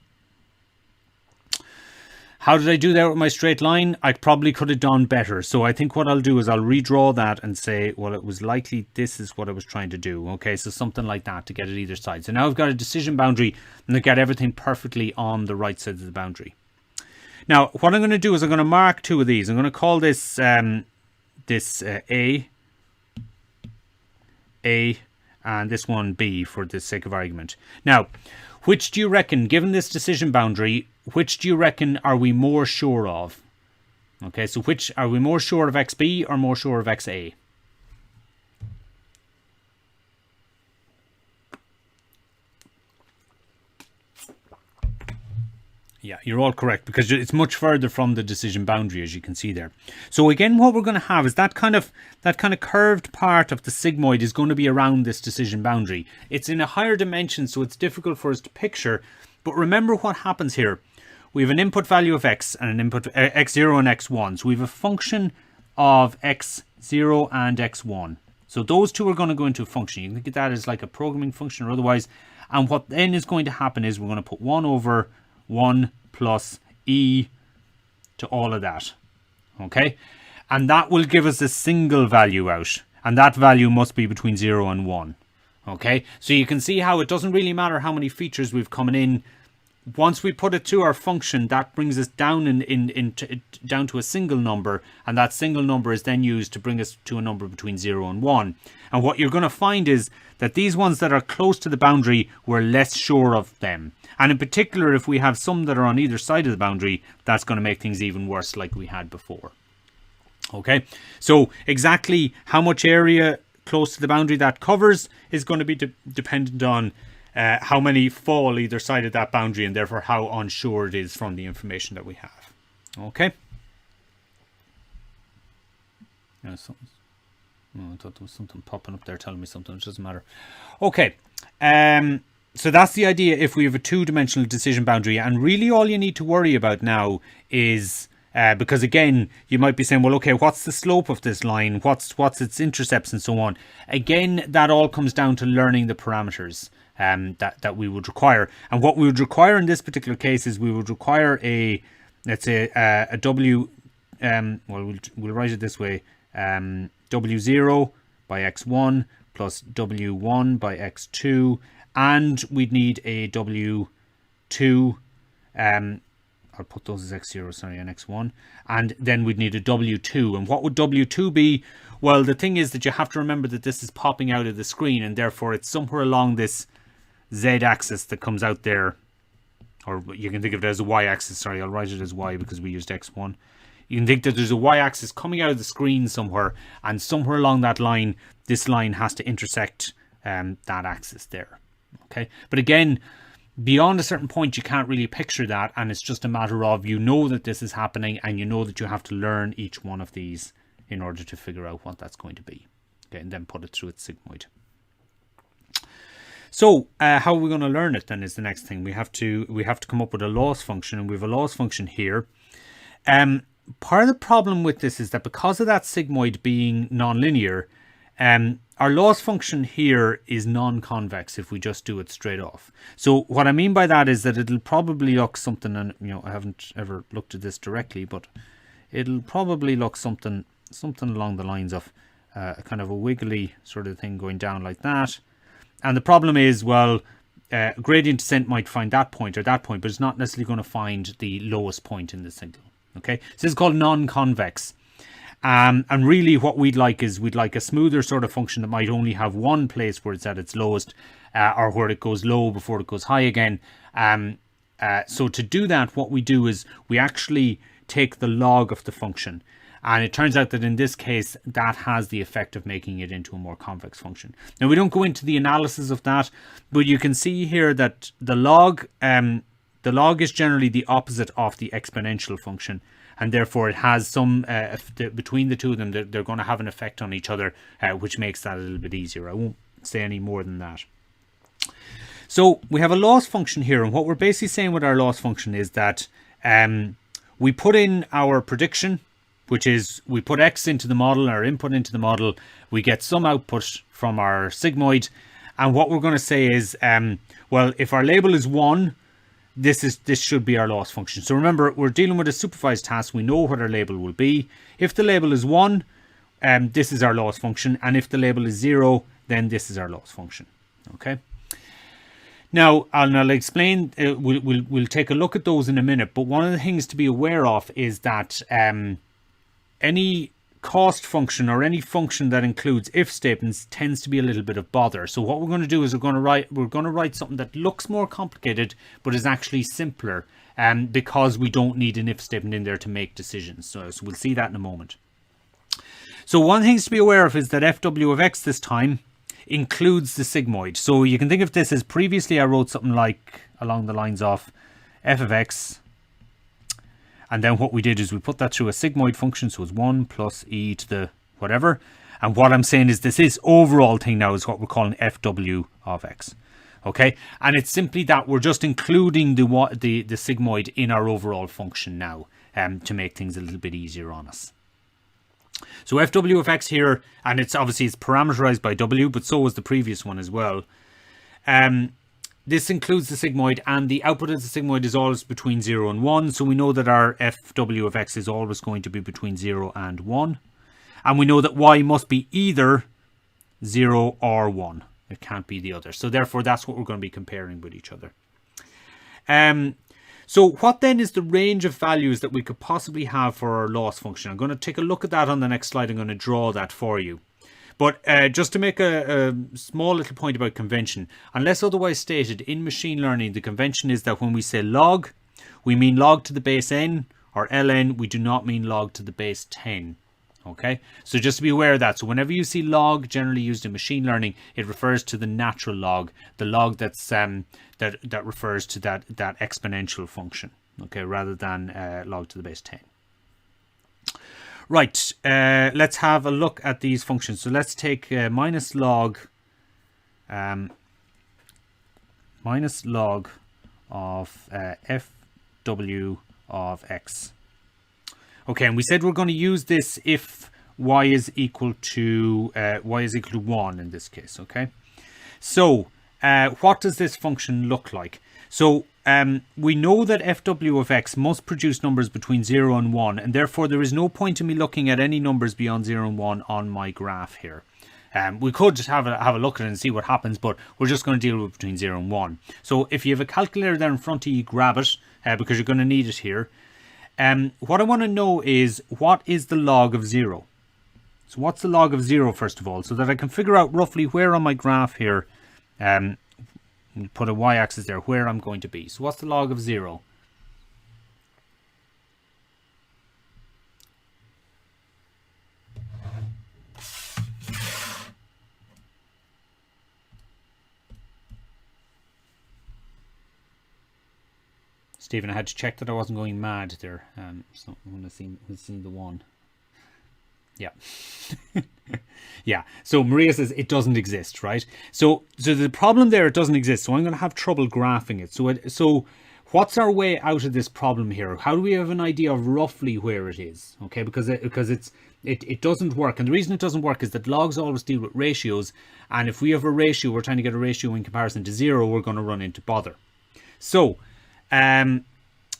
Speaker 1: How did I do that with my straight line? I probably could have done better. So I think what I'll do is I'll redraw that and say, well, it was likely this is what I was trying to do. Okay, so something like that to get it either side. So now I've got a decision boundary and I get everything perfectly on the right side of the boundary. Now, what I'm going to do is I'm going to mark two of these. I'm going to call this A, and this one B for the sake of argument. Now, which do you reckon, given this decision boundary, which do you reckon are we more sure of? Okay, so which are we more sure of XB or more sure of XA? Yeah, you're all correct, because it's much further from the decision boundary, as you can see there. So again, what we're going to have is that kind of curved part of the sigmoid is going to be around this decision boundary. It's in a higher dimension, so it's difficult for us to picture. But remember what happens here. We have an input value of x and an input x0 and x1. So we have a function of x0 0 and x1. So those two are going to go into a function. You can think of that as like a programming function or otherwise. And what then is going to happen is we're going to put 1 over 1 plus e to all of that. Okay? And that will give us a single value out. And that value must be between 0 and 1. Okay? So you can see how it doesn't really matter how many features we've coming in. Once we put it to our function, that brings us down down to a single number, and that single number is then used to bring us to a number between 0 and 1. And what you're going to find is that these ones that are close to the boundary, we're less sure of them. And in particular, if we have some that are on either side of the boundary, that's going to make things even worse like we had before. Okay, so exactly how much area close to the boundary that covers is going to be dependent on how many fall either side of that boundary, and therefore how unsure it is from the information that we have. Okay. I thought there was something popping up there telling me something. It doesn't matter. Okay. So that's the idea if we have a two-dimensional decision boundary. And really all you need to worry about now is... because again, you might be saying, well, okay, what's the slope of this line? What's its intercepts and so on? Again, that all comes down to learning the parameters that we would require. And what we would require in this particular case is we would require let's say a W, well, we'll write it this way, W0 by x1 plus W1 by x2, and we'd need a W2, I'll put those as x0, sorry, and x1. And then we'd need a W2. And what would W2 be? Well, the thing is that you have to remember that this is popping out of the screen, and therefore it's somewhere along this z-axis that comes out there. Or you can think of it as a y-axis. Sorry, I'll write it as y because we used x1. You can think that there's a y-axis coming out of the screen somewhere, and somewhere along that line, this line has to intersect that axis there. Okay, but again, beyond a certain point, you can't really picture that, and it's just a matter of you know that this is happening, and you know that you have to learn each one of these in order to figure out what that's going to be. Okay, and then put it through its sigmoid. So how are we going to learn it then is the next thing. We have to come up with a loss function, and we have a loss function here. Part of the problem with this is that because of that sigmoid being nonlinear, our loss function here is non-convex if we just do it straight off. So what I mean by that is that it'll probably look something, and I haven't ever looked at this directly, but it'll probably look something along the lines of a kind of a wiggly sort of thing going down like that. And the problem is, well, gradient descent might find that point or that point, but it's not necessarily going to find the lowest point in the signal. Okay, so this is called non-convex. And really what we'd like is a smoother sort of function that might only have one place where it's at its lowest, or where it goes low before it goes high again. So to do that, what we do is we actually take the log of the function. And it turns out that in this case, that has the effect of making it into a more convex function. Now, we don't go into the analysis of that, but you can see here that the log is generally the opposite of the exponential function. And therefore, it has some, between the two of them, they're going to have an effect on each other, which makes that a little bit easier. I won't say any more than that. So we have a loss function here. And what we're basically saying with our loss function is that we put in our prediction, which is we put x into the model, our input into the model. We get some output from our sigmoid. And what we're going to say is, well, if our label is 1, this should be our loss function. So remember, we're dealing with a supervised task. We know what our label will be. If the label is 1, this is our loss function. And if the label is 0, then this is our loss function. Okay. Now, I'll explain, we'll take a look at those in a minute. But one of the things to be aware of is that any cost function or any function that includes if statements tends to be a little bit of bother. So what we're going to do is we're going to write something that looks more complicated but is actually simpler, because we don't need an if statement in there to make decisions. So we'll see that in a moment. So one thing to be aware of is that fw of x this time includes the sigmoid. So you can think of this as previously I wrote something like along the lines of f of x. And then what we did is we put that through a sigmoid function. So it's 1 plus e to the whatever. And what I'm saying is this overall thing now is what we're calling fw of x. Okay. And it's simply that we're just including the sigmoid in our overall function now, to make things a little bit easier on us. So fw of x here, and it's obviously it's parameterized by w, but so was the previous one as well. This includes the sigmoid, and the output of the sigmoid is always between 0 and 1. So we know that our fw of x is always going to be between 0 and 1. And we know that y must be either 0 or 1. It can't be the other. So therefore, that's what we're going to be comparing with each other. So what then is the range of values that we could possibly have for our loss function? I'm going to take a look at that on the next slide. I'm going to draw that for you. But just to make a small little point about convention, unless otherwise stated, in machine learning, the convention is that when we say log, we mean log to the base n, or ln, we do not mean log to the base 10. Okay, so just to be aware of that. So whenever you see log generally used in machine learning, it refers to the natural log, the log that's that refers to that exponential function. Okay, rather than log to the base 10. Right, let's have a look at these functions. So let's take minus log of fw of x. Okay, and we said we're going to use this if y is equal to 1 in this case. Okay, so what does this function look like? So we know that fw of x must produce numbers between 0 and 1, and therefore there is no point in me looking at any numbers beyond 0 and 1 on my graph here. We could just have a look at it and see what happens, but we're just going to deal with between 0 and 1. So if you have a calculator there in front of you, grab it, because you're going to need it here. What I want to know is, what is the log of 0? So what's the log of 0 first of all, so that I can figure out roughly where on my graph here, put a y-axis there, where I'm going to be. So what's the log of 0? Stephen, I had to check that I wasn't going mad there. So when I seen the 1. Yeah. Yeah. So Maria says it doesn't exist, right? So the problem there, it doesn't exist. So I'm going to have trouble graphing it. So what's our way out of this problem here? How do we have an idea of roughly where it is? Okay, because it doesn't work. And the reason it doesn't work is that logs always deal with ratios. And if we have a ratio, we're trying to get a ratio in comparison to 0, we're going to run into bother. So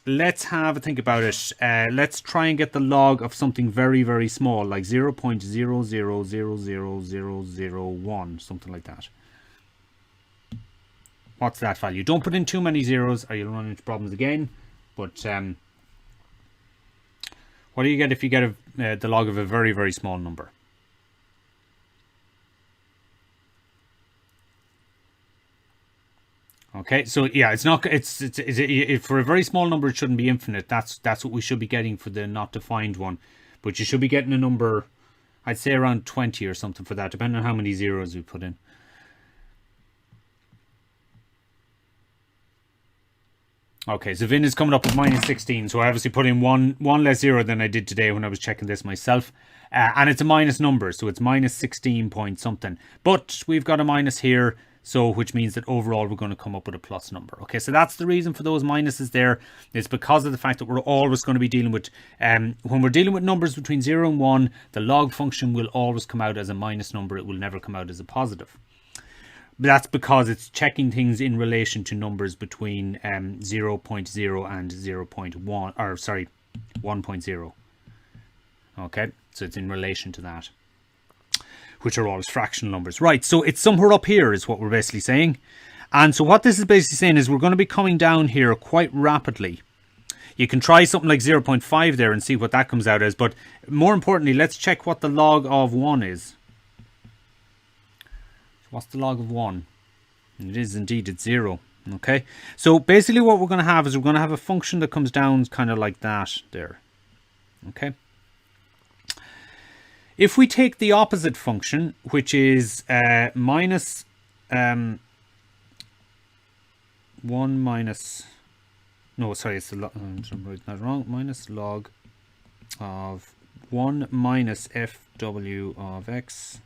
Speaker 1: let's have a think about it. Let's try and get the log of something very, very small, like 0.0000001, something like that. What's that value? Don't put in too many zeros or you'll run into problems again. But what do you get if you get the log of a very, very small number? Okay, so yeah, it's not. It's for a very small number, it shouldn't be infinite. That's what we should be getting for the not defined one, but you should be getting a number, I'd say around 20 or something for that, depending on how many zeros we put in. Okay, so Vin is coming up with minus 16. So I obviously put in one less zero than I did today when I was checking this myself, and it's a minus number, so it's minus 16 point something. But we've got a minus here. So, which means that overall we're going to come up with a plus number. Okay, so that's the reason for those minuses there. It's because of the fact that we're always going to be dealing with, when we're dealing with numbers between 0 and 1, the log function will always come out as a minus number. It will never come out as a positive. But that's because it's checking things in relation to numbers between 0.0 and 0.1, or sorry, 1.0. Okay, so it's in relation to that, which are always fractional numbers. Right, so it's somewhere up here is what we're basically saying. And so what this is basically saying is we're going to be coming down here quite rapidly. You can try something like 0.5 there and see what that comes out as. But more importantly, let's check what the log of 1 is. So what's the log of 1? And it is indeed, it's 0. Okay, so basically what we're going to have is we're going to have a function that comes down kind of like that there. Okay. If we take the opposite function, which is minus 1 minus, no, sorry, it's the log, I'm writing that wrong, minus log of 1 minus fw of x,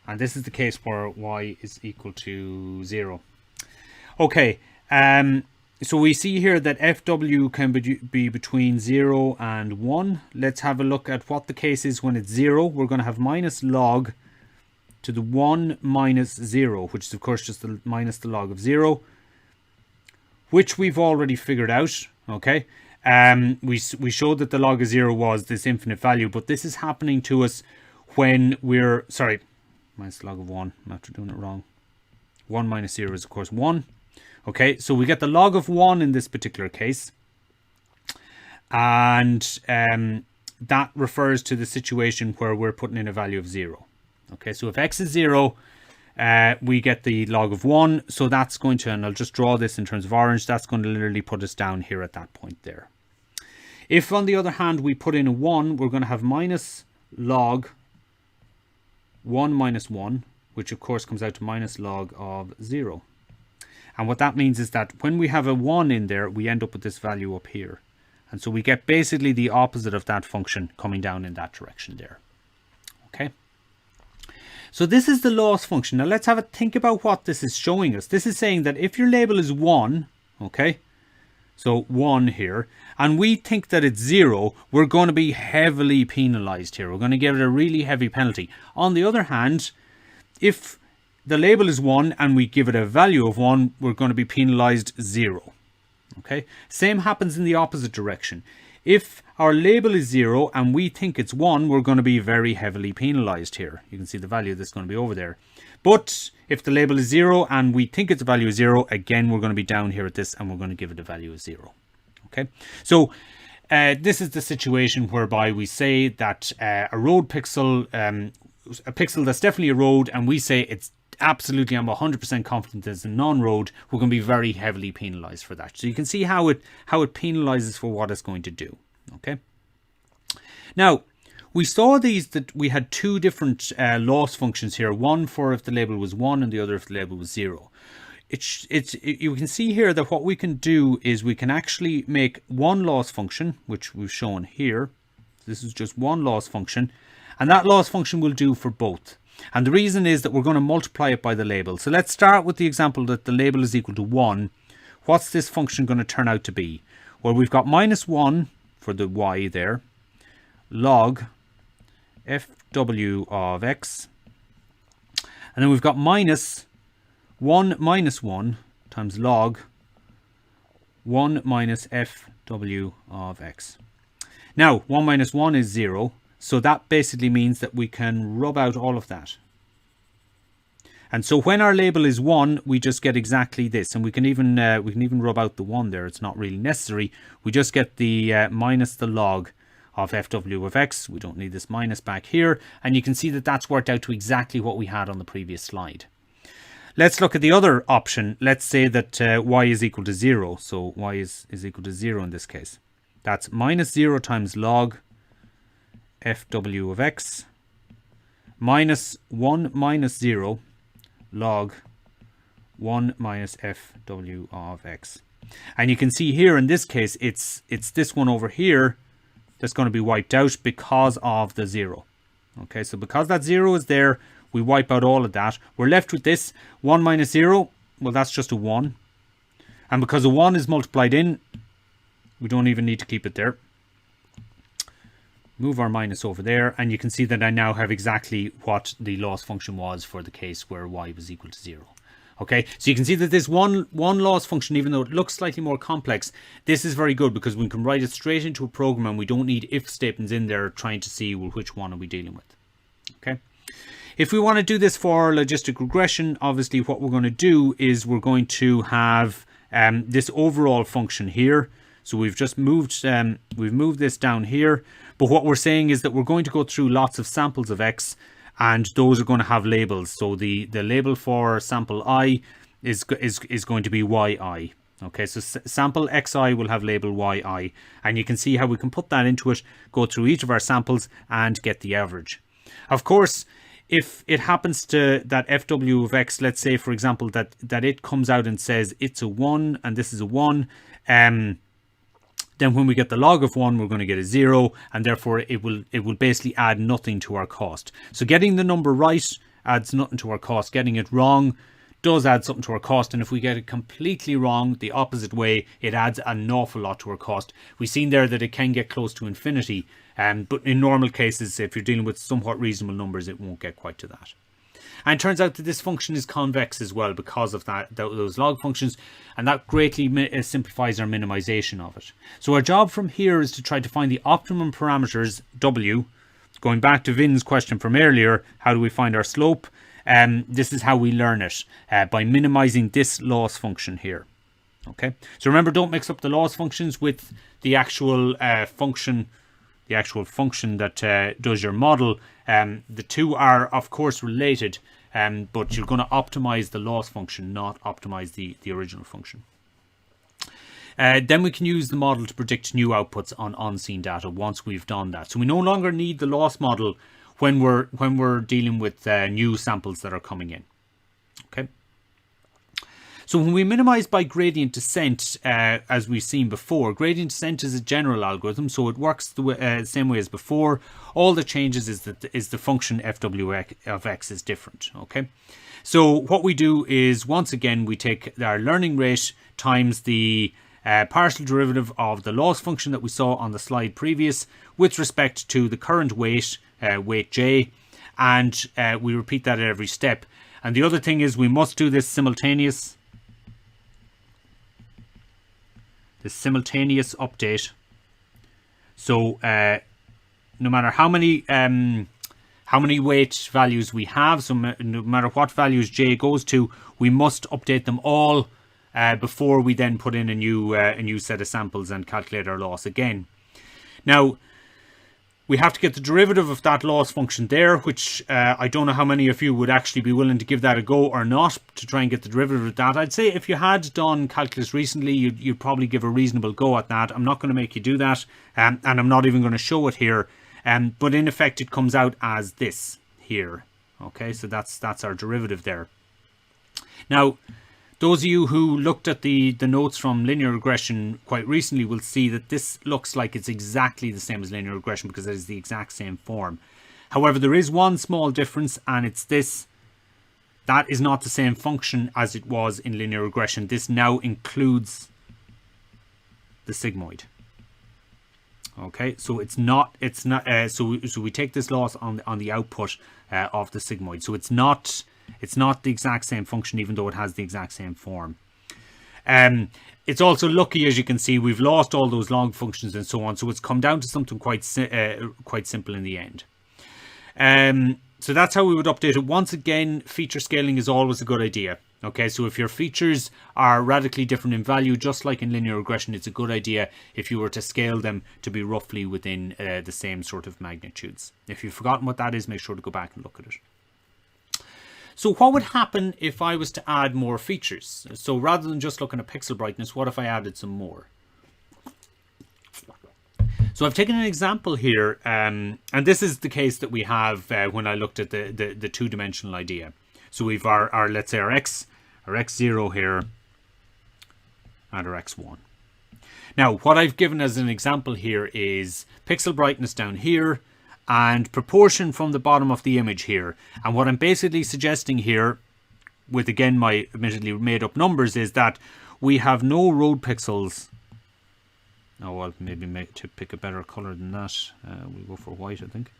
Speaker 1: and this is the case where y is equal to 0. Okay, So we see here that FW can be between 0 and 1. Let's have a look at what the case is when it's 0. We're going to have minus log to the 1 minus 0, which is of course just minus the log of 0, which we've already figured out, okay? We showed that the log of 0 was this infinite value, but this is happening to us when we're, sorry, minus log of 1, I'm after doing it wrong. 1 minus 0 is of course 1. Okay, so we get the log of 1 in this particular case. And that refers to the situation where we're putting in a value of 0. Okay, so if x is 0, we get the log of 1. So that's going to, and I'll just draw this in terms of orange, that's going to literally put us down here at that point there. If, on the other hand, we put in a 1, we're going to have minus log 1 minus 1, which of course comes out to minus log of 0. And what that means is that when we have a 1 in there, we end up with this value up here. And so we get basically the opposite of that function coming down in that direction there. Okay. So this is the loss function. Now let's have a think about what this is showing us. This is saying that if your label is 1, okay, so 1 here, and we think that it's 0, we're going to be heavily penalized here. We're going to give it a really heavy penalty. On the other hand, if the label is 1 and we give it a value of 1, we're going to be penalized 0. Okay, same happens in the opposite direction. If our label is 0 and we think it's 1, we're going to be very heavily penalized here. You can see the value that's going to be over there. But if the label is 0 and we think it's a value of 0, again, we're going to be down here at this and we're going to give it a value of 0. Okay, so this is the situation whereby we say that a road pixel, a pixel that's definitely a road, and we say it's absolutely, I'm 100% confident it's a non-road, we're going to be very heavily penalized for that. So you can see how it penalizes for what it's going to do. Okay. Now, we saw that we had two different loss functions here. One for if the label was 1 and the other if the label was 0. You can see here that what we can do is we can actually make one loss function, which we've shown here. This is just one loss function, and that loss function will do for both. And the reason is that we're going to multiply it by the label. So let's start with the example that the label is equal to 1. What's this function going to turn out to be? Well, we've got minus 1 for the y there, log fw of x, and then we've got minus 1 minus 1 times log 1 minus fw of x. Now, 1 minus 1 is 0. So that basically means that we can rub out all of that. And so when our label is 1, we just get exactly this. And we can even rub out the 1 there. It's not really necessary. We just get the minus the log of fw of x. We don't need this minus back here. And you can see that that's worked out to exactly what we had on the previous slide. Let's look at the other option. Let's say that y is equal to 0. So y is equal to 0 in this case. That's minus 0 times log fw of x minus 1 minus 0 log 1 minus fw of x. And you can see here in this case it's this one over here that's going to be wiped out because of the 0. Okay, so because that 0 is there, we wipe out all of that. We're left with this 1 minus 0. Well, that's just a 1. And because a 1 is multiplied in, we don't even need to keep it there. Move our minus over there, and you can see that I now have exactly what the loss function was for the case where y was equal to 0. Okay, so you can see that this one loss function, even though it looks slightly more complex, this is very good because we can write it straight into a program and we don't need if statements in there trying to see, well, which one are we dealing with. Okay, if we want to do this for logistic regression, obviously what we're going to do is we're going to have this overall function here. So we've just moved this down here. But what we're saying is that we're going to go through lots of samples of x, and those are going to have labels. So the label for sample I is going to be yi. Okay, so sample xi will have label yi, and you can see how we can put that into it, go through each of our samples and get the average. Of course, if it happens to that fw of x, let's say for example that it comes out and says it's a 1 and this is a 1, then when we get the log of 1, we're going to get a 0, and therefore it will basically add nothing to our cost. So getting the number right adds nothing to our cost. Getting it wrong does add something to our cost. And if we get it completely wrong, the opposite way, it adds an awful lot to our cost. We've seen there that it can get close to infinity. But in normal cases, if you're dealing with somewhat reasonable numbers, it won't get quite to that. And it turns out that this function is convex as well because of those log functions, and that greatly simplifies our minimization of it. So our job from here is to try to find the optimum parameters, W. Going back to Vin's question from earlier, how do we find our slope? This is how we learn it, by minimizing this loss function here. Okay, so remember, don't mix up the loss functions with the actual function that does your model. The two are of course related, but you're going to optimize the loss function, not optimize the original function. Then we can use the model to predict new outputs on unseen data once we've done that. So we no longer need the loss model when we're dealing with new samples that are coming in. Okay. So when we minimize by gradient descent, as we've seen before, gradient descent is a general algorithm, so it works the same way as before. All that changes is that the function fw of x is different. Okay, so what we do is, once again, we take our learning rate times the partial derivative of the loss function that we saw on the slide previous with respect to the current weight, weight j, and we repeat that at every step. And the other thing is, we must do this simultaneous update. So no matter how many weight values we have, so no matter what values j goes to, we must update them all before we then put in a new set of samples and calculate our loss again. Now, we have to get the derivative of that loss function there, which I don't know how many of you would actually be willing to give that a go or not, to try and get the derivative of that. I'd say if you had done calculus recently, you'd probably give a reasonable go at that. I'm not going to make you do that, and I'm not even going to show it here. But in effect, it comes out as this here. Okay, so that's our derivative there. Now, those of you who looked at the notes from linear regression quite recently will see that this looks like it's exactly the same as linear regression because it is the exact same form. However, there is one small difference, and it's this. That is not the same function as it was in linear regression. This now includes the sigmoid. Okay, so it's not. So we take this loss on the output of the sigmoid. So it's not the exact same function, even though it has the exact same form. It's also lucky, as you can see, we've lost all those log functions and so on, so it's come down to something quite simple in the end. So that's how we would update it. Once again, feature scaling is always a good idea. Okay, so if your features are radically different in value, just like in linear regression, it's a good idea if you were to scale them to be roughly within the same sort of magnitudes. If you've forgotten what that is, make sure to go back and look at it. So what would happen if I was to add more features? So rather than just looking at pixel brightness, what if I added some more? So I've taken an example here, and this is the case that we have when I looked at the two-dimensional idea. So we've our let's say our x0 here and our x1. Now, what I've given as an example here is pixel brightness down here and proportion from the bottom of the image here. And what I'm basically suggesting here, with again my admittedly made up numbers, is that we have no road pixels. Oh, well, maybe to pick a better color than that, we'll go for white, I think.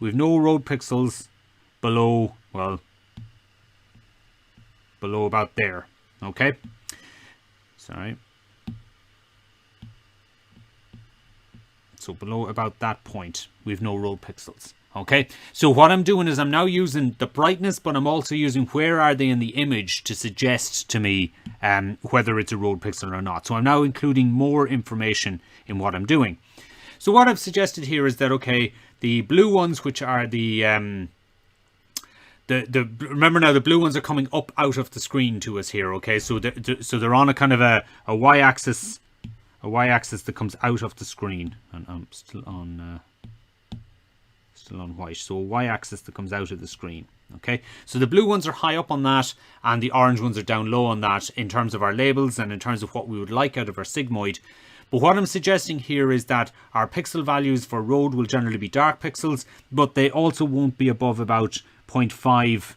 Speaker 1: We've no road pixels below, well, below about there. Okay, sorry. So below about that point, we've no road pixels. Okay, so what I'm doing is I'm now using the brightness, but I'm also using where are they in the image to suggest to me whether it's a road pixel or not. So I'm now including more information in what I'm doing. So what I've suggested here is that, okay, the blue ones, which are remember now the blue ones are coming up out of the screen to us here. Okay, so they're on a kind of a y-axis. A y-axis that comes out of the screen, and I'm still on white, so a y-axis that comes out of the screen. Okay, so the blue ones are high up on that, and the orange ones are down low on that in terms of our labels and in terms of what we would like out of our sigmoid. But what I'm suggesting here is that our pixel values for road will generally be dark pixels, but they also won't be above about 0.5.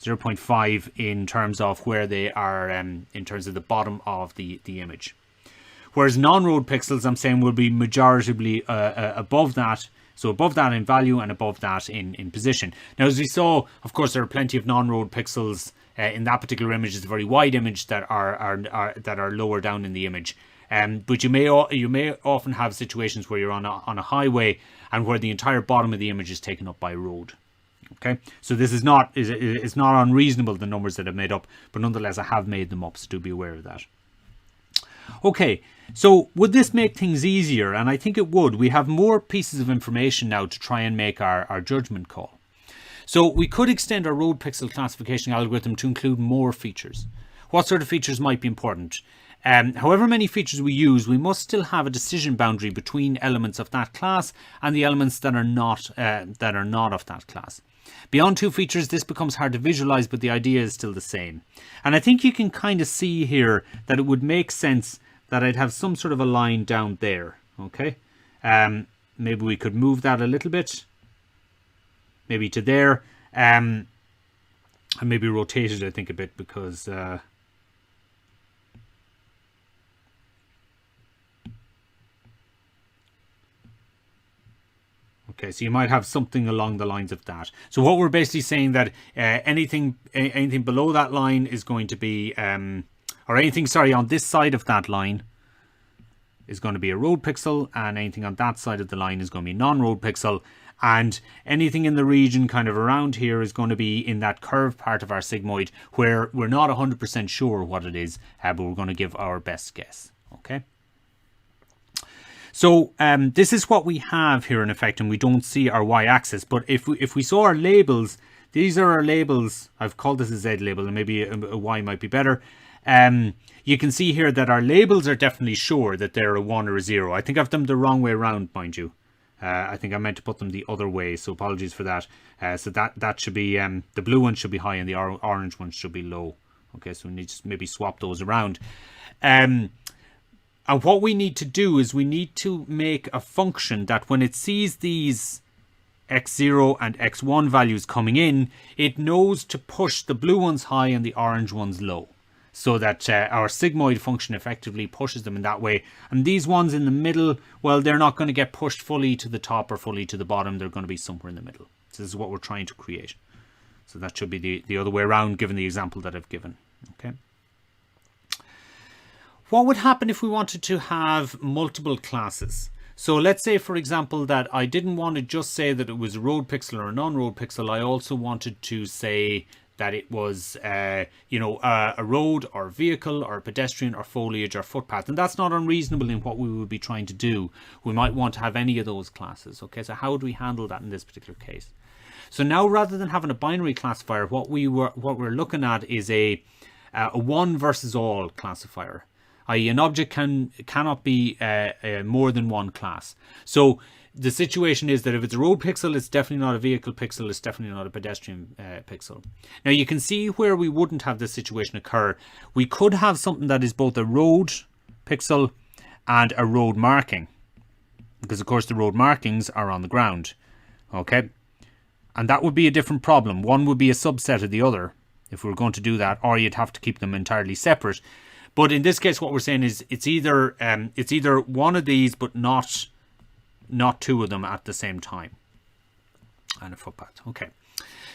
Speaker 1: 0.5 in terms of where they are in terms of the bottom of the image. Whereas non-road pixels, I'm saying, will be majoritively above that. So above that in value and above that in position. Now, as we saw, of course, there are plenty of non-road pixels in that particular image. It's a very wide image that are lower down in the image. But you may often have situations where you're on a highway and where the entire bottom of the image is taken up by a road. Okay, so this is not unreasonable, the numbers that I've made up, but nonetheless I have made them up, so do be aware of that. Okay, so would this make things easier? And I think it would. We have more pieces of information now to try and make our judgment call. So we could extend our road pixel classification algorithm to include more features. What sort of features might be important? However many features we use, we must still have a decision boundary between elements of that class and the elements that are not of that class. Beyond 2 features, this becomes hard to visualize, but the idea is still the same. And I think you can kind of see here that it would make sense that I'd have some sort of a line down there. Okay, maybe we could move that a little bit, maybe to there, and maybe rotate it, I think, a bit, because okay, so you might have something along the lines of that. So what we're basically saying that anything below that line is going to be, or anything, sorry, on this side of that line is going to be a road pixel, and anything on that side of the line is going to be non-road pixel, and anything in the region kind of around here is going to be in that curved part of our sigmoid where we're not 100% sure what it is, but we're going to give our best guess. Okay. So this is what we have here in effect, and we don't see our y-axis. But if we saw our labels, these are our labels. I've called this a Z label, and maybe a Y might be better. You can see here that our labels are definitely sure that they're a 1 or a 0. I think I've done them the wrong way around, mind you. I think I meant to put them the other way, so apologies for that. So that should be, the blue one should be high and the orange one should be low. Okay, so we need to maybe swap those around. And what we need to do is we need to make a function that when it sees these x0 and x1 values coming in, it knows to push the blue ones high and the orange ones low, so that our sigmoid function effectively pushes them in that way. And these ones in the middle, well, they're not going to get pushed fully to the top or fully to the bottom. They're going to be somewhere in the middle. So this is what we're trying to create. So that should be the other way around, given the example that I've given. Okay. What would happen if we wanted to have multiple classes? So let's say, for example, that I didn't want to just say that it was a road pixel or a non-road pixel. I also wanted to say that it was, a road or vehicle or pedestrian or foliage or footpath. And that's not unreasonable in what we would be trying to do. We might want to have any of those classes. Okay, so how would we handle that in this particular case? So now, rather than having a binary classifier, what we're looking at is a one versus all classifier. i.e. an object cannot be more than one class. So the situation is that if it's a road pixel, it's definitely not a vehicle pixel, it's definitely not a pedestrian pixel. Now you can see where we wouldn't have this situation occur. We could have something that is both a road pixel and a road marking, because of course the road markings are on the ground. Okay, and that would be a different problem. One would be a subset of the other if we were going to do that, or you'd have to keep them entirely separate. But in this case, what we're saying is it's either one of these, but not two of them at the same time. And a footpath. Okay.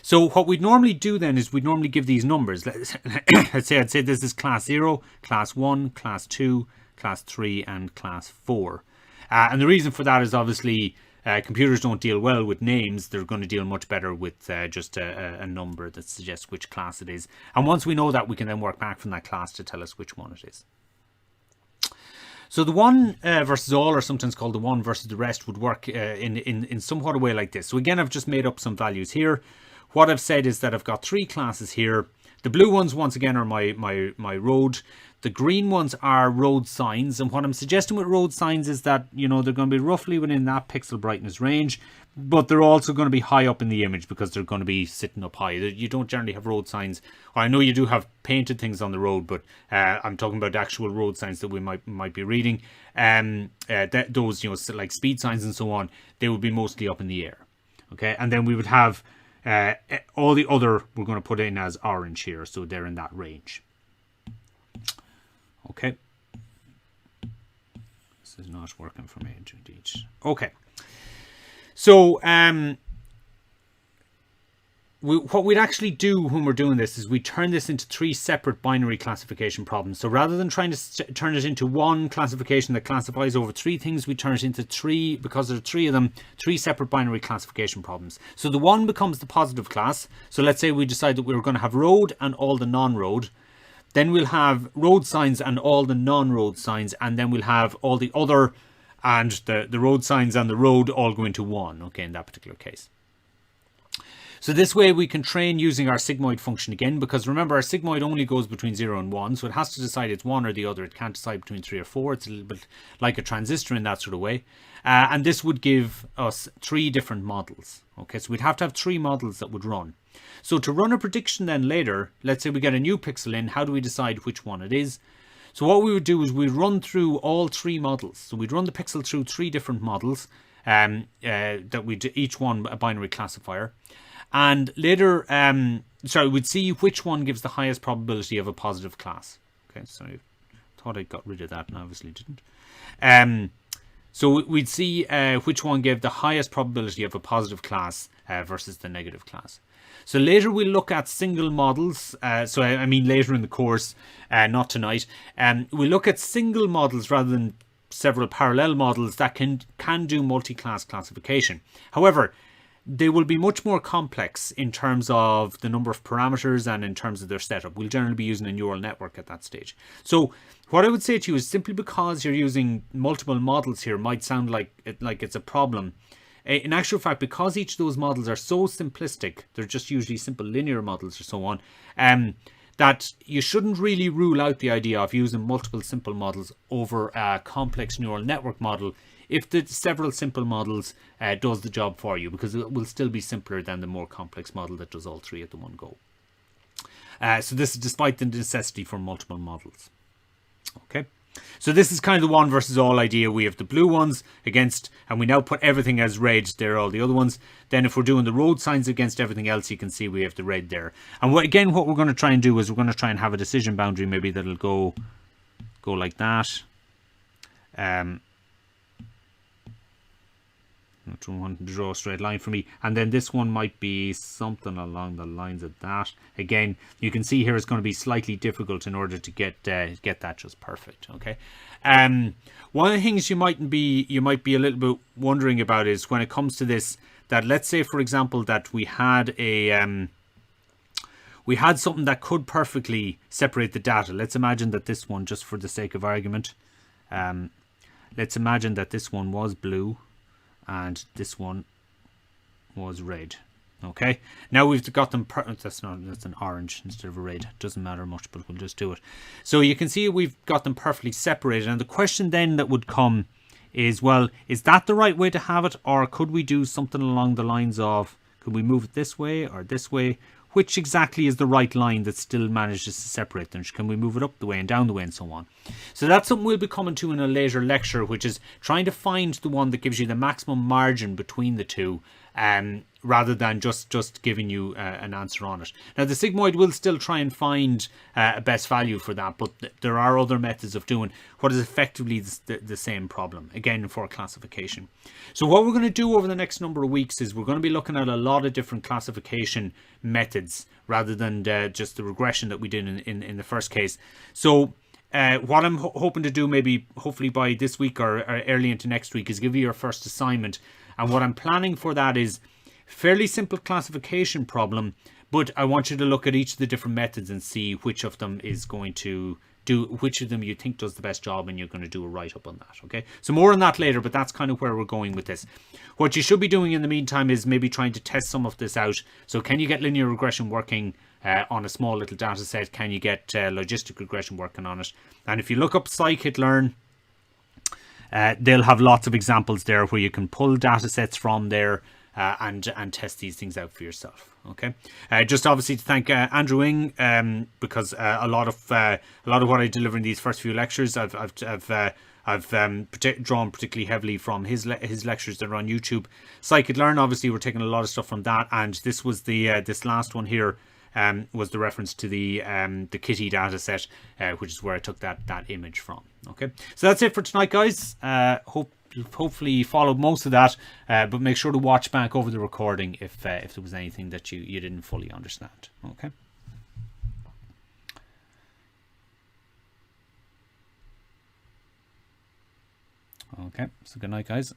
Speaker 1: So what we'd normally do then is we'd normally give these numbers. I'd say this is class 0, class 1, class 2, class 3, and class 4. And the reason for that is obviously computers don't deal well with names. They're going to deal much better with just a number that suggests which class it is. And once we know that, we can then work back from that class to tell us which one it is. So the one versus all, or sometimes called the one versus the rest, would work in somewhat a way like this. So again, I've just made up some values here. What I've said is that I've got 3 classes here. The blue ones, once again, are my road. The green ones are road signs. And what I'm suggesting with road signs is that, they're going to be roughly within that pixel brightness range, but they're also going to be high up in the image because they're going to be sitting up high. You don't generally have road signs. Or I know you do have painted things on the road, but I'm talking about actual road signs that we might be reading. Those, like speed signs and so on, they would be mostly up in the air. Okay, and then we would have All the other we're going to put in as orange here, so they're in that range. Okay. This is not working for me indeed. Okay. So what we'd actually do when we're doing this is we turn this into 3 separate binary classification problems. So rather than trying to turn it into one classification that classifies over 3 things, we turn it into 3, because there are 3 of them, 3 separate binary classification problems. So the one becomes the positive class. So let's say we decide that we were going to have road and all the non-road. Then we'll have road signs and all the non-road signs, and then we'll have all the other and the road signs and the road all go into 1, okay, in that particular case. So this way we can train using our sigmoid function again, because remember our sigmoid only goes between 0 and 1, so it has to decide it's one or the other. It can't decide between 3 or 4. It's a little bit like a transistor in that sort of way. And this would give us 3 different models. Okay, so we'd have to have 3 models that would run. So to run a prediction then later, let's say we get a new pixel in, how do we decide which one it is? So what we would do is we'd run through all 3 models. So we'd run the pixel through 3 different models, that we'd each one a binary classifier. And later, we'd see which one gives the highest probability of a positive class. Okay, so I thought I got rid of that and obviously didn't. So we'd see which one gave the highest probability of a positive class versus the negative class. So later we'll look at single models. So I mean later in the course, not tonight. We'll look at single models rather than several parallel models that can do multi-class classification. However, they will be much more complex in terms of the number of parameters and in terms of their setup. We'll generally be using a neural network at that stage. So what I would say to you is simply because you're using multiple models here might sound like it's a problem. In actual fact, because each of those models are so simplistic, they're just usually simple linear models or so on, that you shouldn't really rule out the idea of using multiple simple models over a complex neural network model if the several simple models does the job for you, because it will still be simpler than the more complex model that does all 3 at the one go. So this is despite the necessity for multiple models. Okay, so this is kind of the one versus all idea. We have the blue ones against, and we now put everything as red. There are all the other ones. Then if we're doing the road signs against everything else, you can see we have the red there. And again, what we're going to try and do is we're going to try and have a decision boundary maybe that'll go like that. I don't want to draw a straight line for me, and then this one might be something along the lines of that. Again, you can see here it's going to be slightly difficult in order to get that just perfect. Okay, one of the things you might be a little bit wondering about is when it comes to this, that let's say for example that we had something that could perfectly separate the data. Let's imagine that this one, just for the sake of argument, let's imagine that this one was blue and this one was red. Okay, now we've got them that's an orange instead of a red. Doesn't matter much, but we'll just do it. So you can see we've got them perfectly separated, and the question then that would come is, well, is that the right way to have it, or could we do something along the lines of, could we move it this way or this way? Which exactly is the right line that still manages to separate them? Can we move it up the way and down the way and so on? So that's something we'll be coming to in a later lecture, which is trying to find the one that gives you the maximum margin between the two, rather than just giving you an answer on it. Now the sigmoid will still try and find a best value for that, but there are other methods of doing what is effectively the same problem, again for classification. So what we're going to do over the next number of weeks is we're going to be looking at a lot of different classification methods rather than just the regression that we did in the first case. So what I'm hoping to do, maybe hopefully by this week or early into next week, is give you your first assignment. And what I'm planning for that is fairly simple classification problem, but I want you to look at each of the different methods and see which of them is going to do, which of them you think does the best job, and you're going to do a write-up on that. Okay, so more on that later, but that's kind of where we're going with this. What you should be doing in the meantime is maybe trying to test some of this out. So can you get linear regression working on a small little data set? Can you get logistic regression working on it? And if you look up scikit-learn, they'll have lots of examples there where you can pull data sets from there and test these things out for yourself.
Speaker 2: Okay, just obviously to thank Andrew Ng, because a lot of what I deliver in these first few lectures, I've drawn particularly heavily from his lectures that are on YouTube. Scikit-learn, obviously, we're taking a lot of stuff from that, and this was the this last one here. Was the reference to the Kitty data set, which is where I took that image from. Okay, so that's it for tonight, guys. Hopefully you followed most of that, but make sure to watch back over the recording if there was anything that you didn't fully understand. Okay. Okay, so good night, guys.